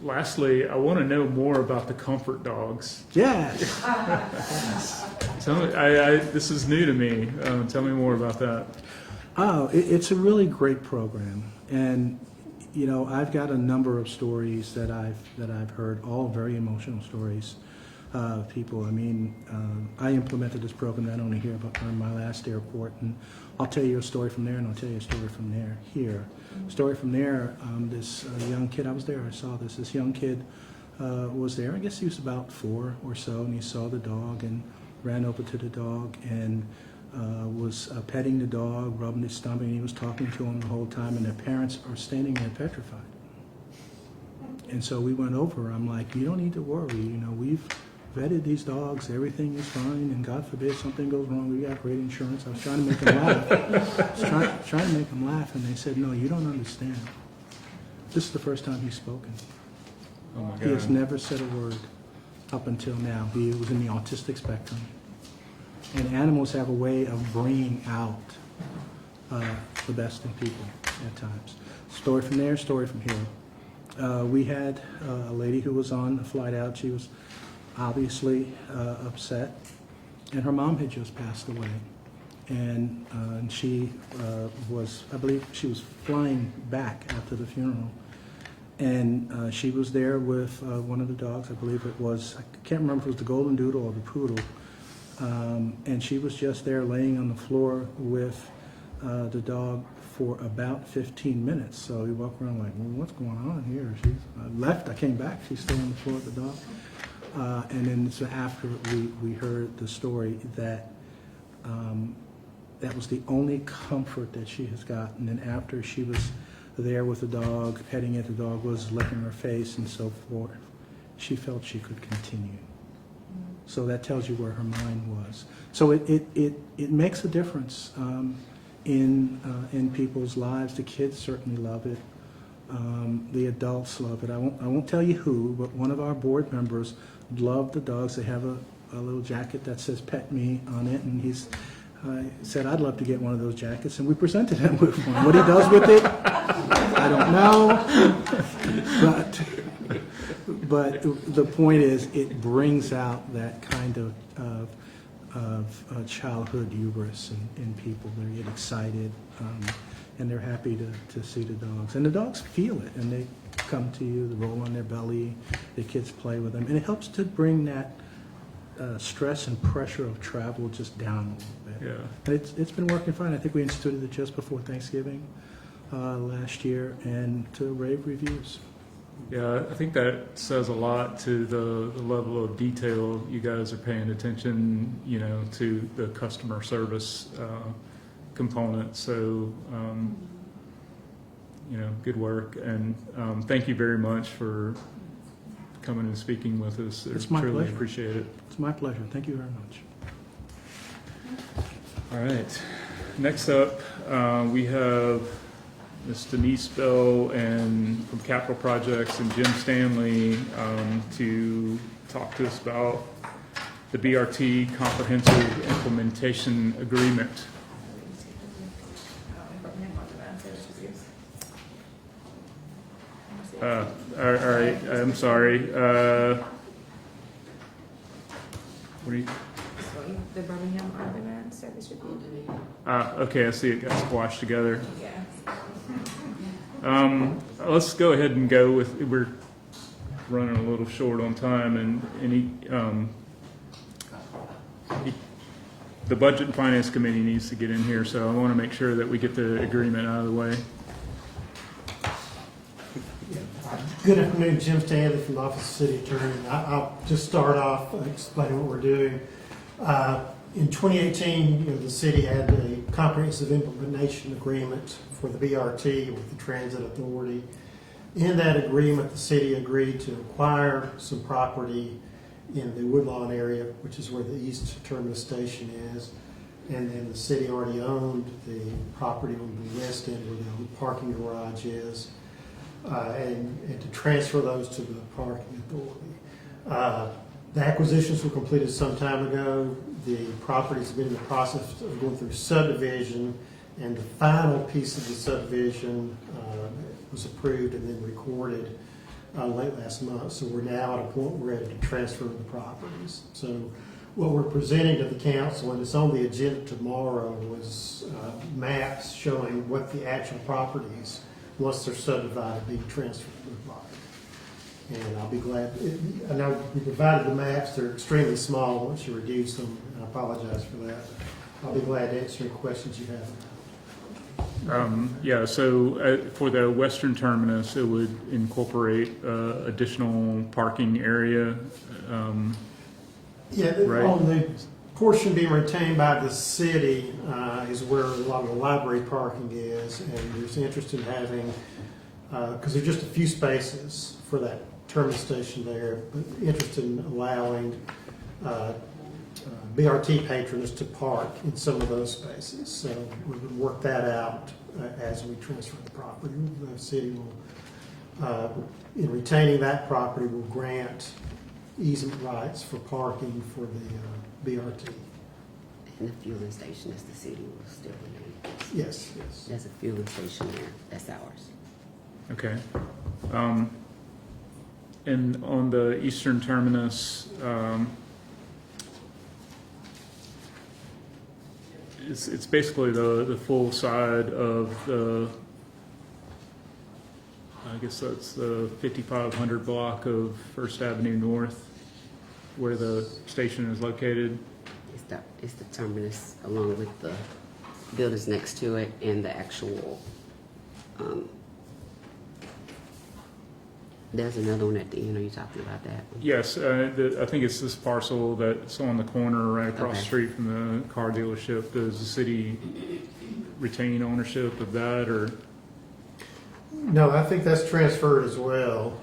S1: Lastly, I want to know more about the comfort dogs.
S6: Yes.
S1: Tell me, this is new to me. Tell me more about that.
S6: Oh, it's a really great program, and you know, I've got a number of stories that I've heard, all very emotional stories of people. I mean, I implemented this program not only here but on my last airport, and I'll tell you a story from there, and I'll tell you a story from there here. Story from there, this young kid, I was there, I saw this. This young kid was there. I guess he was about 4 or so, and he saw the dog and ran over to the dog and was petting the dog, rubbing his stomach, and he was talking to him the whole time, and their parents are standing there petrified. And so we went over. I'm like, you don't need to worry. You know, we've vetted these dogs. Everything is fine, and God forbid something goes wrong, we got great insurance. I was trying to make them laugh. I was trying to make them laugh, and they said, no, you don't understand. This is the first time he's spoken.
S1: Oh my
S6: He has
S1: God.
S6: never said a word up until now. He was in the autistic spectrum. And animals have a way of bringing out the best in people at times. Story from there, story from here. We had a lady who was on a flight out. She was obviously upset, and her mom had just passed away. And she was, I believe she was flying back after the funeral. And she was there with one of the dogs. I believe it was, I can't remember if it was the golden doodle or the poodle. And she was just there laying on the floor with the dog for about 15 minutes. So we walked around like, well, what's going on here? She left, I came back, she's still on the floor with the dog. And then so after we heard the story that that was the only comfort that she has gotten. And after she was there with the dog, petting it, the dog was licking her face and so forth, she felt she could continue. So that tells you where her mind was. So it makes a difference in people's lives. The kids certainly love it. The adults love it. I won't tell you who, but one of our board members loved the dogs. They have a little jacket that says "Pet Me" on it, and he's said, "I'd love to get one of those jackets," and we presented him with one. What he does with it, I don't know, but the point is, it brings out that kind of childhood hubris in people. They get excited, and they're happy to see the dogs. And the dogs feel it, and they come to you, they roll on their belly, the kids play with them. And it helps to bring that stress and pressure of travel just down a little bit.
S1: Yeah.
S6: And it's been working fine. I think we instituted it just before Thanksgiving last year, and to rave reviews.
S1: Yeah, I think that says a lot to the level of detail you guys are paying attention, you know, to the customer service component. So, you know, good work, and thank you very much for coming and speaking with us.
S6: It's my
S1: truly
S6: pleasure.
S1: appreciate it.
S6: It's my pleasure. Thank you very much.
S1: All right. Next up, we have Ms. Denise Bell and from Capital Projects and Jim Stanley to talk to us about the BRT Comprehensive Implementation Agreement. All right, I'm sorry. What are you?
S9: The Birmingham On-Demand Service Review.
S1: Okay, I see it got squashed together.
S9: Yeah.
S1: Let's go ahead and go with, we're running a little short on time, and the Budget and Finance Committee needs to get in here, so I want to make sure that we get the agreement out of the way.
S10: Good afternoon, Jim Stanley from the Office of City Attorney. I'll just start off explaining what we're doing. In 2018, the city had a comprehensive implementation agreement for the BRT with the Transit Authority. In that agreement, the city agreed to acquire some property in the Woodlawn area, which is where the East Terminus Station is, and then the city already owned the property on the west end where the old parking garage is, and to transfer those to the parking authority. The acquisitions were completed some time ago. The properties have been in the process of going through subdivision, and the final piece of the subdivision was approved and then recorded late last month. So we're now at a point we're ready to transfer the properties. So what we're presenting to the council, and it's on the agenda tomorrow, was maps showing what the actual properties, once they're subdivided, be transferred to the property. And I'll be glad, I know we provided the maps, they're extremely small once you reduce them, and I apologize for that. I'll be glad to answer any questions you have.
S1: Yeah, so for the western terminus, it would incorporate additional parking area.
S10: Yeah,
S1: Right.
S10: on the portion being retained by the city is where a lot of the library parking is, and there's interest in having, because there's just a few spaces for that terminus station there, but interest in allowing BRT patrons to park in some of those spaces. So we would work that out as we transfer the property. The city will, in retaining that property, will grant easement rights for parking for the BRT.
S11: And the fueling station is the city will still remain.
S10: Yes, yes.
S11: There's a fueling station there. That's ours.
S1: Okay. And on the eastern terminus, it's basically the full side of the, I guess that's the 5500 block of First Avenue North, where the station is located.
S11: It's the terminus along with the buildings next to it and the actual, there's another one at the end. Are you talking about that one?
S1: Yes, I think it's this parcel that's on the corner right across the
S11: Okay.
S1: street from the car dealership. Does the city retain ownership of that, or?
S10: No, I think that's transferred as well.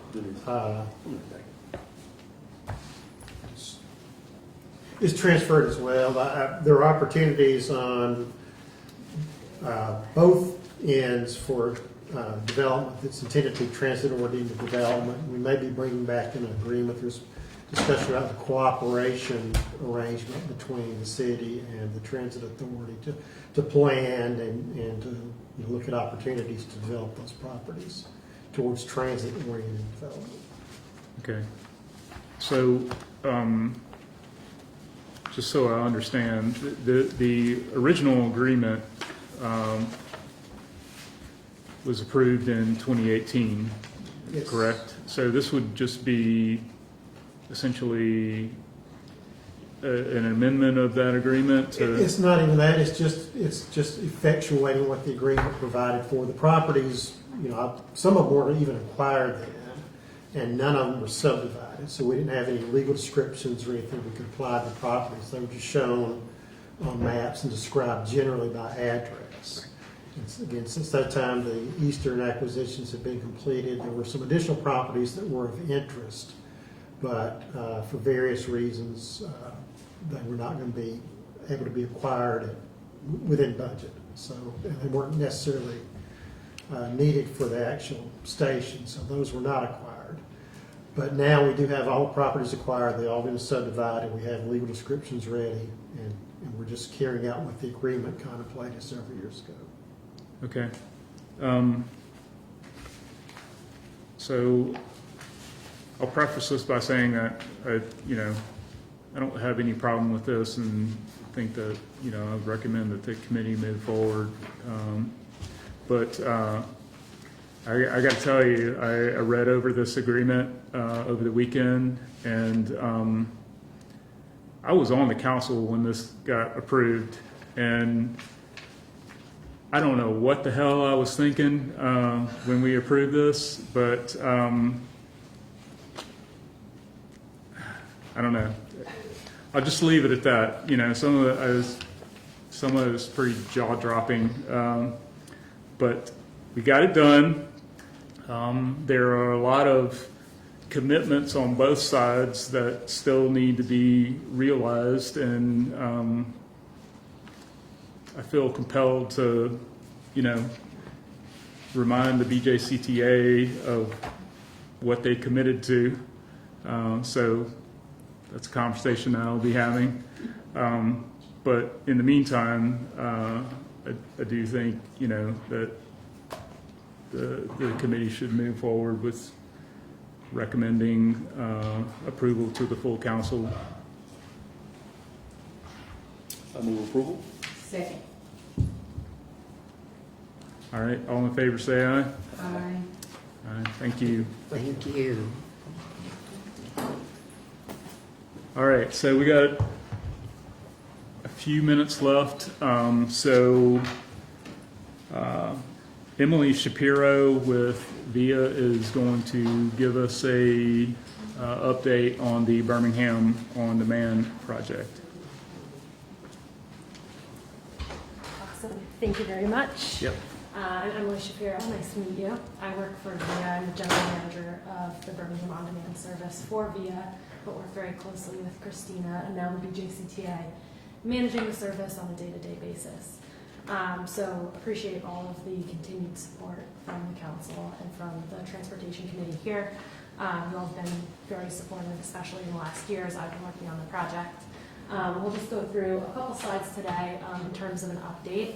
S10: It's transferred as well. There are opportunities on both ends for development that's intended to be transit-oriented into development. We may be bringing back an agreement. There's discussion about the cooperation arrangement between the city and the transit authority to plan and to look at opportunities to develop those properties towards transit-oriented development.
S1: Okay. So, just so I understand, the original agreement was approved in 2018,
S10: Yes.
S1: correct? So this would just be essentially an amendment of that agreement to?
S10: It's not even that, it's just effectuating what the agreement provided for. The properties, some of them weren't even acquired then, and none of them were subdivided, so we didn't have any legal descriptions or anything we could apply to the properties. They were just shown on maps and described generally by address. And again, since that time, the eastern acquisitions have been completed. There were some additional properties that were of interest, but for various reasons, they were not going to be able to be acquired within budget. So they weren't necessarily needed for the actual station, so those were not acquired. But now we do have all the properties acquired. They've all been subdivided. We have legal descriptions ready, and we're just carrying out what the agreement contemplated several years ago.
S1: Okay. So I'll preface this by saying that I don't have any problem with this, and think that I would recommend that the committee move forward. But I got to tell you, I read over this agreement over the weekend, and I was on the council when this got approved, and I don't know what the hell I was thinking when we approved this, but I don't know. I'll just leave it at that. Some of it was pretty jaw-dropping, but we got it done. There are a lot of commitments on both sides that still need to be realized, and I feel compelled to, remind the BJCTA of what they committed to. So that's a conversation that I'll be having. But in the meantime, I do think, that the committee should move forward with recommending approval to the full council.
S2: I move approval.
S3: Second.
S1: All right, all in favor, say aye.
S3: Aye.
S1: All right, thank you.
S11: Thank you.
S1: All right, so we got a few minutes left. Emily Shapiro with VIA is going to give us a update on the Birmingham On Demand project.
S12: Awesome. Thank you very much.
S1: Yep.
S12: I'm Emily Shapiro. Nice to meet you. I work for VIA. I'm the general manager of the Birmingham On Demand service for VIA, but work very closely with Christina and now the BJCTA, managing the service on a day-to-day basis. So appreciate all of the continued support from the council and from the transportation committee here. You all have been very supportive, especially in the last year as I've been working on the project. We'll just go through a couple slides today in terms of an update.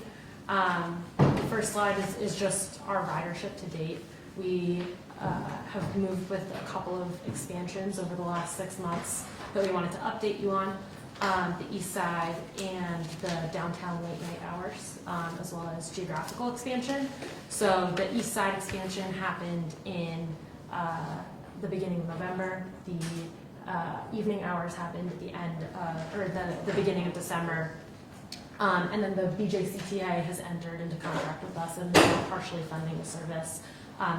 S12: The first slide is just our ridership to date. We have moved with a couple of expansions over the last 6 months that we wanted to update you on. The east side and the downtown late night hours, as well as geographical expansion. So the east side expansion happened in the beginning of November. The evening hours happened at the end, or the beginning of December. And then the BJCTA has entered into contract with us and we're partially funding the service,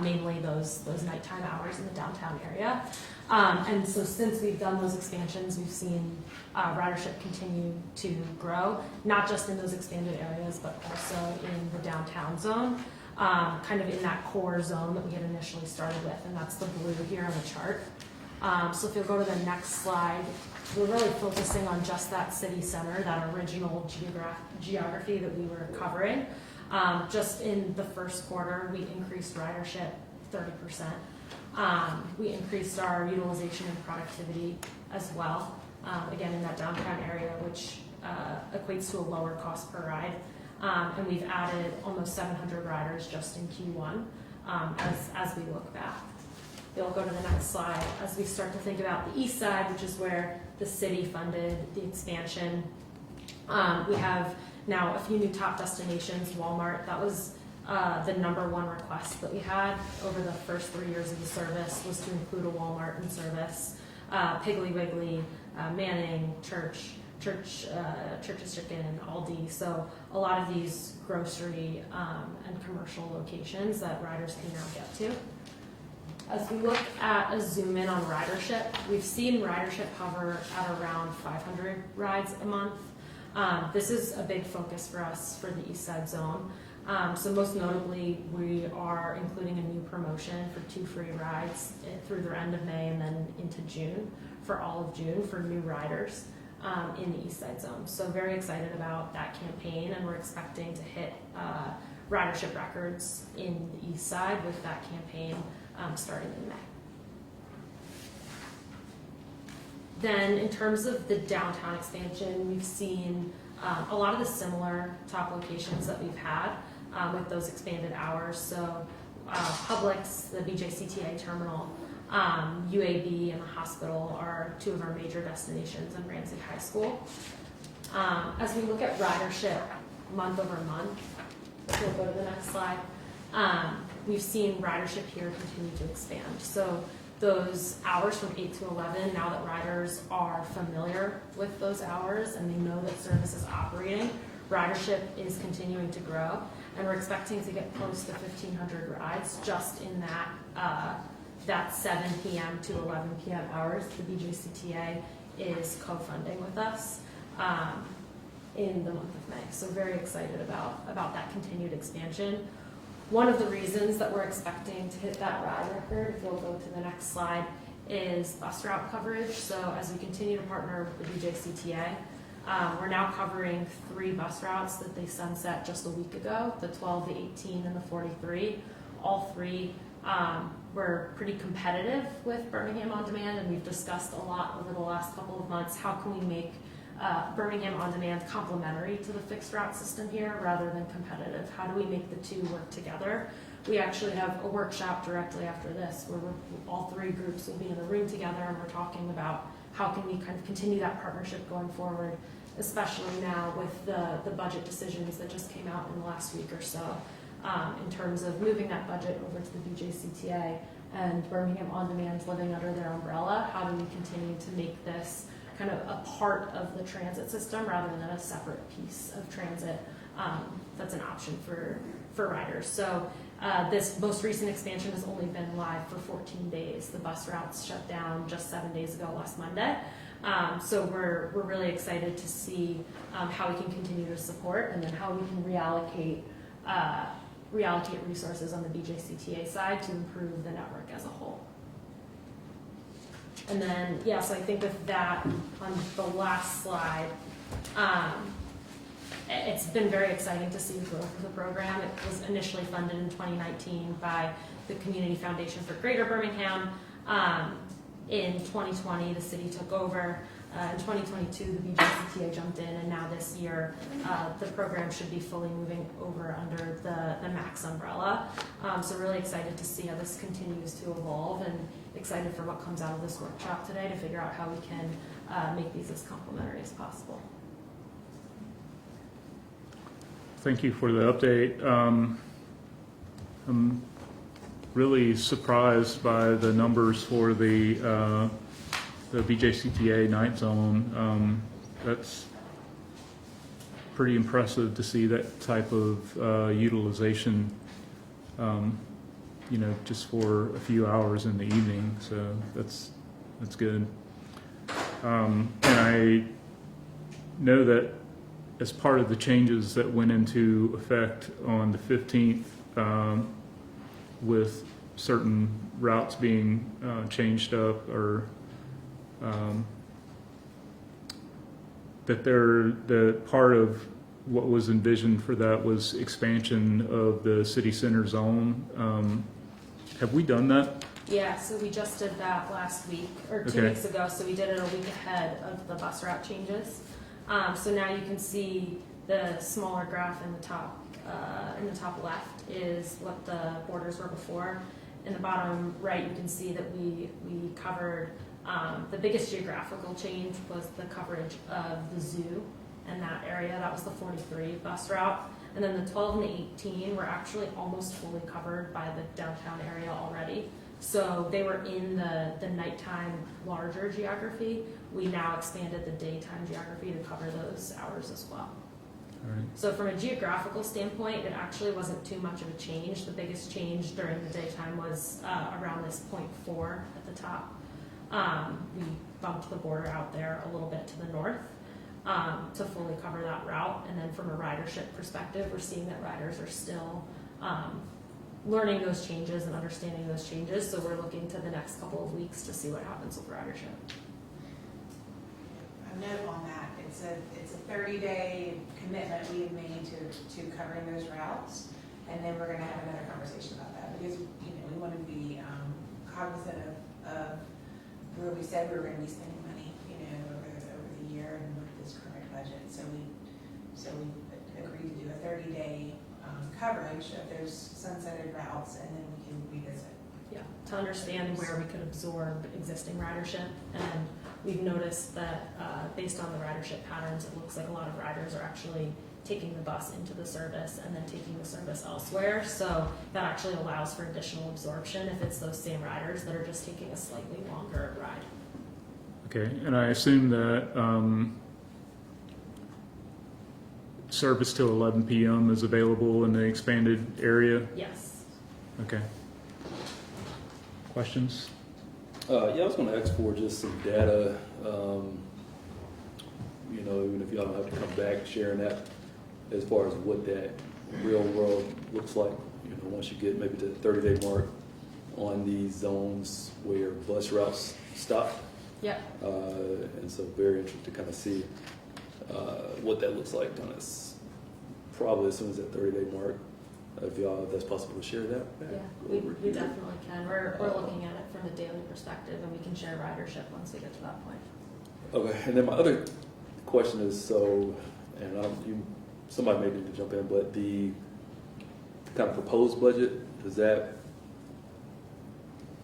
S12: mainly those nighttime hours in the downtown area. And so since we've done those expansions, we've seen ridership continue to grow, not just in those expanded areas, but also in the downtown zone, kind of in that core zone that we had initially started with, and that's the blue here on the chart. So if you'll go to the next slide, we're really focusing on just that city center, that original geography that we were covering. Just in the first quarter, we increased ridership 30%. We increased our utilization and productivity as well, again in that downtown area, which equates to a lower cost per ride. And we've added almost 700 riders just in Q1 as we look back. You'll go to the next slide as we start to think about the east side, which is where the city funded the expansion. We have now a few new top destinations. Walmart, that was the #1 request that we had over the first 3 years of the service, was to include a Walmart in service. Piggly Wiggly, Manning, Church's Chicken, Aldi. So a lot of these grocery and commercial locations that riders can now get to. As we look at a zoom in on ridership, we've seen ridership hover at around 500 rides a month. This is a big focus for us for the East Side Zone. So most notably, we are including a new promotion for 2 free rides through the end of May and then into June, for all of June, for new riders in the East Side Zone. So very excited about that campaign, and we're expecting to hit ridership records in the East Side with that campaign starting in May. Then in terms of the downtown expansion, we've seen a lot of the similar top locations that we've had with those expanded hours. So Publix, the BJCTA terminal, UAB, and the hospital are 2 of our major destinations in Ramsey High School. As we look at ridership month over month, if we'll go to the next slide, we've seen ridership here continue to expand. So those hours from 8 to 11, now that riders are familiar with those hours and they know that service is operating, ridership is continuing to grow, and we're expecting to get close to 1,500 rides just in that 7 p.m. to 11 p.m. hours. The BJCTA is co-funding with us in the month of May. So very excited about that continued expansion. One of the reasons that we're expecting to hit that ride record, if you'll go to the next slide, is bus route coverage. So as we continue to partner with the BJCTA, We're now covering 3 bus routes that they sunset just a week ago, the 12, the 18, and the 43. All 3 were pretty competitive with Birmingham On Demand, and we've discussed a lot over the last couple of months, how can we make Birmingham On Demand complementary to the fixed route system here rather than competitive? How do we make the 2 work together? We actually have a workshop directly after this where all 3 groups will be in the room together, and we're talking about how can we kind of continue that partnership going forward, especially now with the budget decisions that just came out in the last week or so, in terms of moving that budget over to the BJCTA and Birmingham On Demand living under their umbrella. How do we continue to make this kind of a part of the transit system rather than a separate piece of transit that's an option for riders? So this most recent expansion has only been live for 14 days. The bus routes shut down just 7 days ago, last Monday. So we're really excited to see how we can continue to support, and then how we can reallocate resources on the BJCTA side to improve the network as a whole. And then, so I think with that, on the last slide, it's been very exciting to see the growth of the program. It was initially funded in 2019 by the Community Foundation for Greater Birmingham. In 2020, the city took over. In 2022, the BJCTA jumped in, and now this year, the program should be fully moving over under the MAX umbrella. So really excited to see how this continues to evolve, and excited for what comes out of this workshop today to figure out how we can make these as complementary as possible.
S1: Thank you for the update. I'm really surprised by the numbers for the BJCTA night zone. That's pretty impressive to see that type of utilization, just for a few hours in the evening. So that's good. And I know that as part of the changes that went into effect on the 15th, with certain routes being changed up, or that the part of what was envisioned for that was expansion of the city center zone. Have we done that?
S12: Yeah, so we just did that last week, or 2
S1: Okay.
S12: weeks ago, so we did it a week ahead of the bus route changes. So now you can see the smaller graph in the top left is what the borders were before. In the bottom right, you can see that we covered, the biggest geographical change was the coverage of the zoo and that area. That was the 43 bus route. And then the 12 and the 18 were actually almost fully covered by the downtown area already. So they were in the nighttime larger geography. We now expanded the daytime geography to cover those hours as well.
S1: All right.
S12: So from a geographical standpoint, it actually wasn't too much of a change. The biggest change during the daytime was around this 0.4 at the top. We bumped the border out there a little bit to the north to fully cover that route. And then from a ridership perspective, we're seeing that riders are still learning those changes and understanding those changes. So we're looking to the next couple of weeks to see what happens with ridership.
S13: A note on that, it's a 30-day commitment we have made to covering those routes, and then we're going to have another conversation about that, because we want to be cognizant of where we said we were going to be spending money over the year and look at this current budget. So we agreed to do a 30-day coverage of those sunsetted routes, and then we can revisit.
S12: Yeah, to understand where we could absorb existing ridership. And we've noticed that based on the ridership patterns, it looks like a lot of riders are actually taking the bus into the service and then taking the service elsewhere. So that actually allows for additional absorption if it's those same riders that are just taking a slightly longer ride.
S1: Okay, and I assume that service till 11 p.m. is available in the expanded area?
S12: Yes.
S1: Okay. Questions?
S2: I was going to ask for just some data, even if y'all don't have to come back sharing that, as far as what that real world looks like, once you get maybe to the 30-day mark on these zones where bus routes stop.
S12: Yep.
S2: And so very interested to kind of see what that looks like kind of probably as soon as that 30-day mark. If that's possible to share that.
S12: Yeah, we definitely can. We're looking at it from a daily perspective, and we can share ridership once we get to that point.
S2: Okay, and then my other question is, so, and somebody may need to jump in, but the kind of proposed budget, does that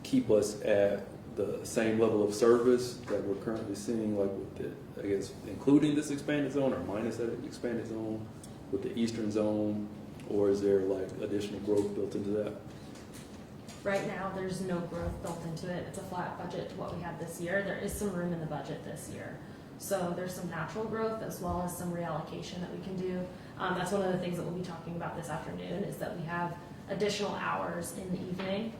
S2: keep us at the same level of service that we're currently seeing, like with the, I guess, including this expanded zone or minus that expanded zone with the eastern zone, or is there like additional growth built into that?
S12: Right now, there's no growth built into it. It's a flat budget to what we had this year. There is some room in the budget this year. So there's some natural growth as well as some reallocation that we can do. That's one of the things that we'll be talking about this afternoon, is that we have additional hours in the evening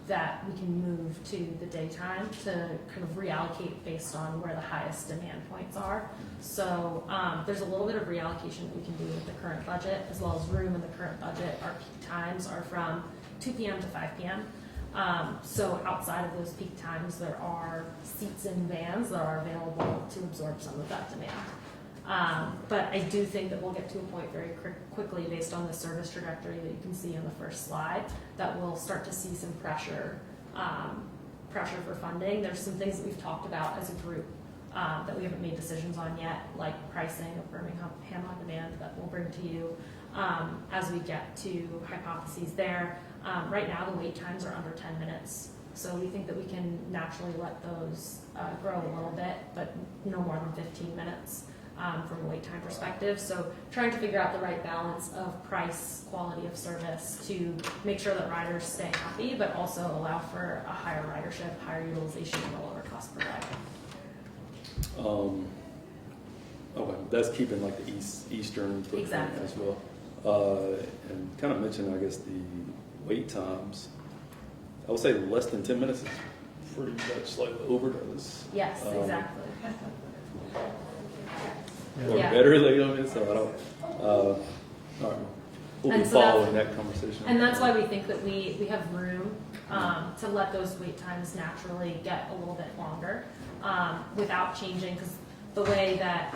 S12: that we can move to the daytime to kind of reallocate based on where the highest demand points are. So there's a little bit of reallocation that we can do with the current budget, as well as room in the current budget. Our peak times are from 2 p.m. to 5 p.m. So outside of those peak times, there are seats in vans that are available to absorb some of that demand. But I do think that we'll get to a point very quickly, based on the service trajectory that you can see in the first slide, that we'll start to see some pressure for funding. There's some things that we've talked about as a group that we haven't made decisions on yet, like pricing of Birmingham on Demand, that we'll bring to you as we get to hypotheses there. Right now, the wait times are under 10 minutes. So we think that we can naturally let those grow a little bit, but no more than 15 minutes from a wait time perspective. So trying to figure out the right balance of price, quality of service to make sure that riders stay happy, but also allow for a higher ridership, higher utilization, and a lower cost per ride.
S2: Okay, that's keeping like the eastern footprint
S12: Exactly.
S2: as well. And kind of mentioned, I guess, the wait times. I would say less than 10 minutes is pretty much like overdose.
S12: Yes, exactly.
S2: Or
S12: Yeah.
S2: better late on it, so I don't. All right, we'll be
S12: And so
S2: following that conversation.
S12: And that's why we think that we have room to let those wait times naturally get a little bit longer without changing, because the way that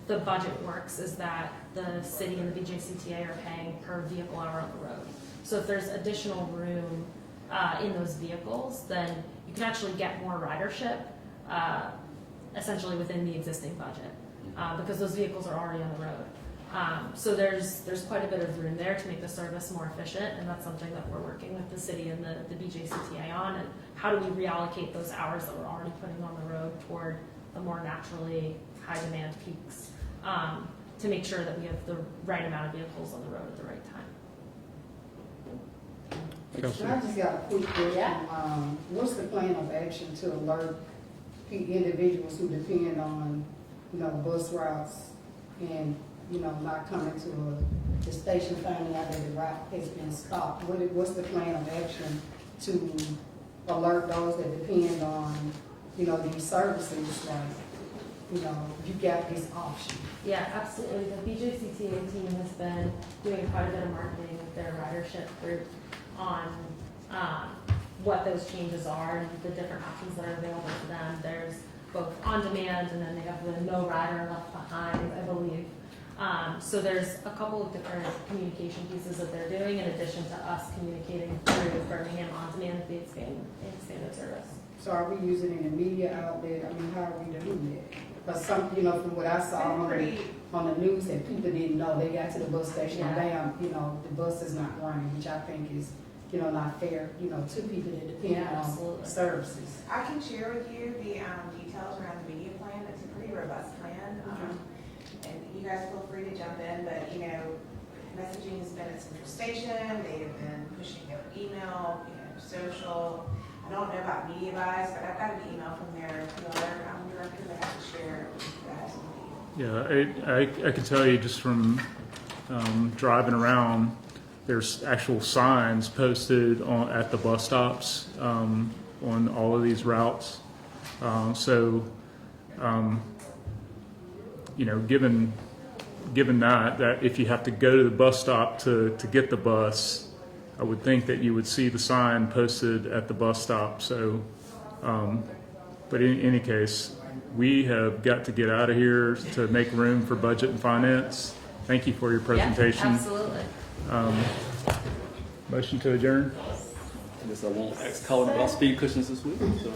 S12: the budget works is that the city and the BJCTA are paying per vehicle hour on the road. So if there's additional room in those vehicles, then you can actually get more ridership essentially within the existing budget because those vehicles are already on the road. So there's quite a bit of room there to make the service more efficient, and that's something that we're working with the city and the BJCTA on, and how do we reallocate those hours that we're already putting on the road toward the more naturally high demand peaks to make sure that we have the right amount of vehicles on the road at the right time.
S3: I just got a quick question.
S12: Yeah.
S3: What's the plan of action to alert individuals who depend on, bus routes and, not coming to the station finding out that the route has been stopped? What's the plan of action to alert those that depend on, these services, like, you got this option?
S12: Yeah, absolutely. The BJCTA team has been doing quite a bit of marketing with their ridership group on what those changes are and the different options that are available to them. There's both on demand, and then they have the no rider left behind, I believe. So there's a couple of different communication pieces that they're doing in addition to us communicating through Birmingham On Demand, the expanded service.
S3: So are we using it in the media outlet? I mean, how are we doing that? But some, from what I saw on the news, that people didn't know. They got to the bus station and bam, the bus is not running, which I think is, not fair, to people that depend on
S12: absolutely.
S13: I
S3: services.
S13: can share with you the details around the media plan. It's a pretty robust plan. And you guys feel free to jump in, but, messaging has been at Central Station. They have been pushing their email, social. I don't know about media buys, but I've got an email from their PR director that I have to share with you guys.
S1: Yeah, I can tell you just from driving around, there's actual signs posted at the bus stops on all of these routes. Given that if you have to go to the bus stop to get the bus, I would think that you would see the sign posted at the bus stop. So, but in any case, we have got to get out of here to make room for budget and finance. Thank you for your presentation.
S9: Absolutely.
S1: Motion to adjourn?
S2: I guess I won't ask Colin about speed cushions this week, so.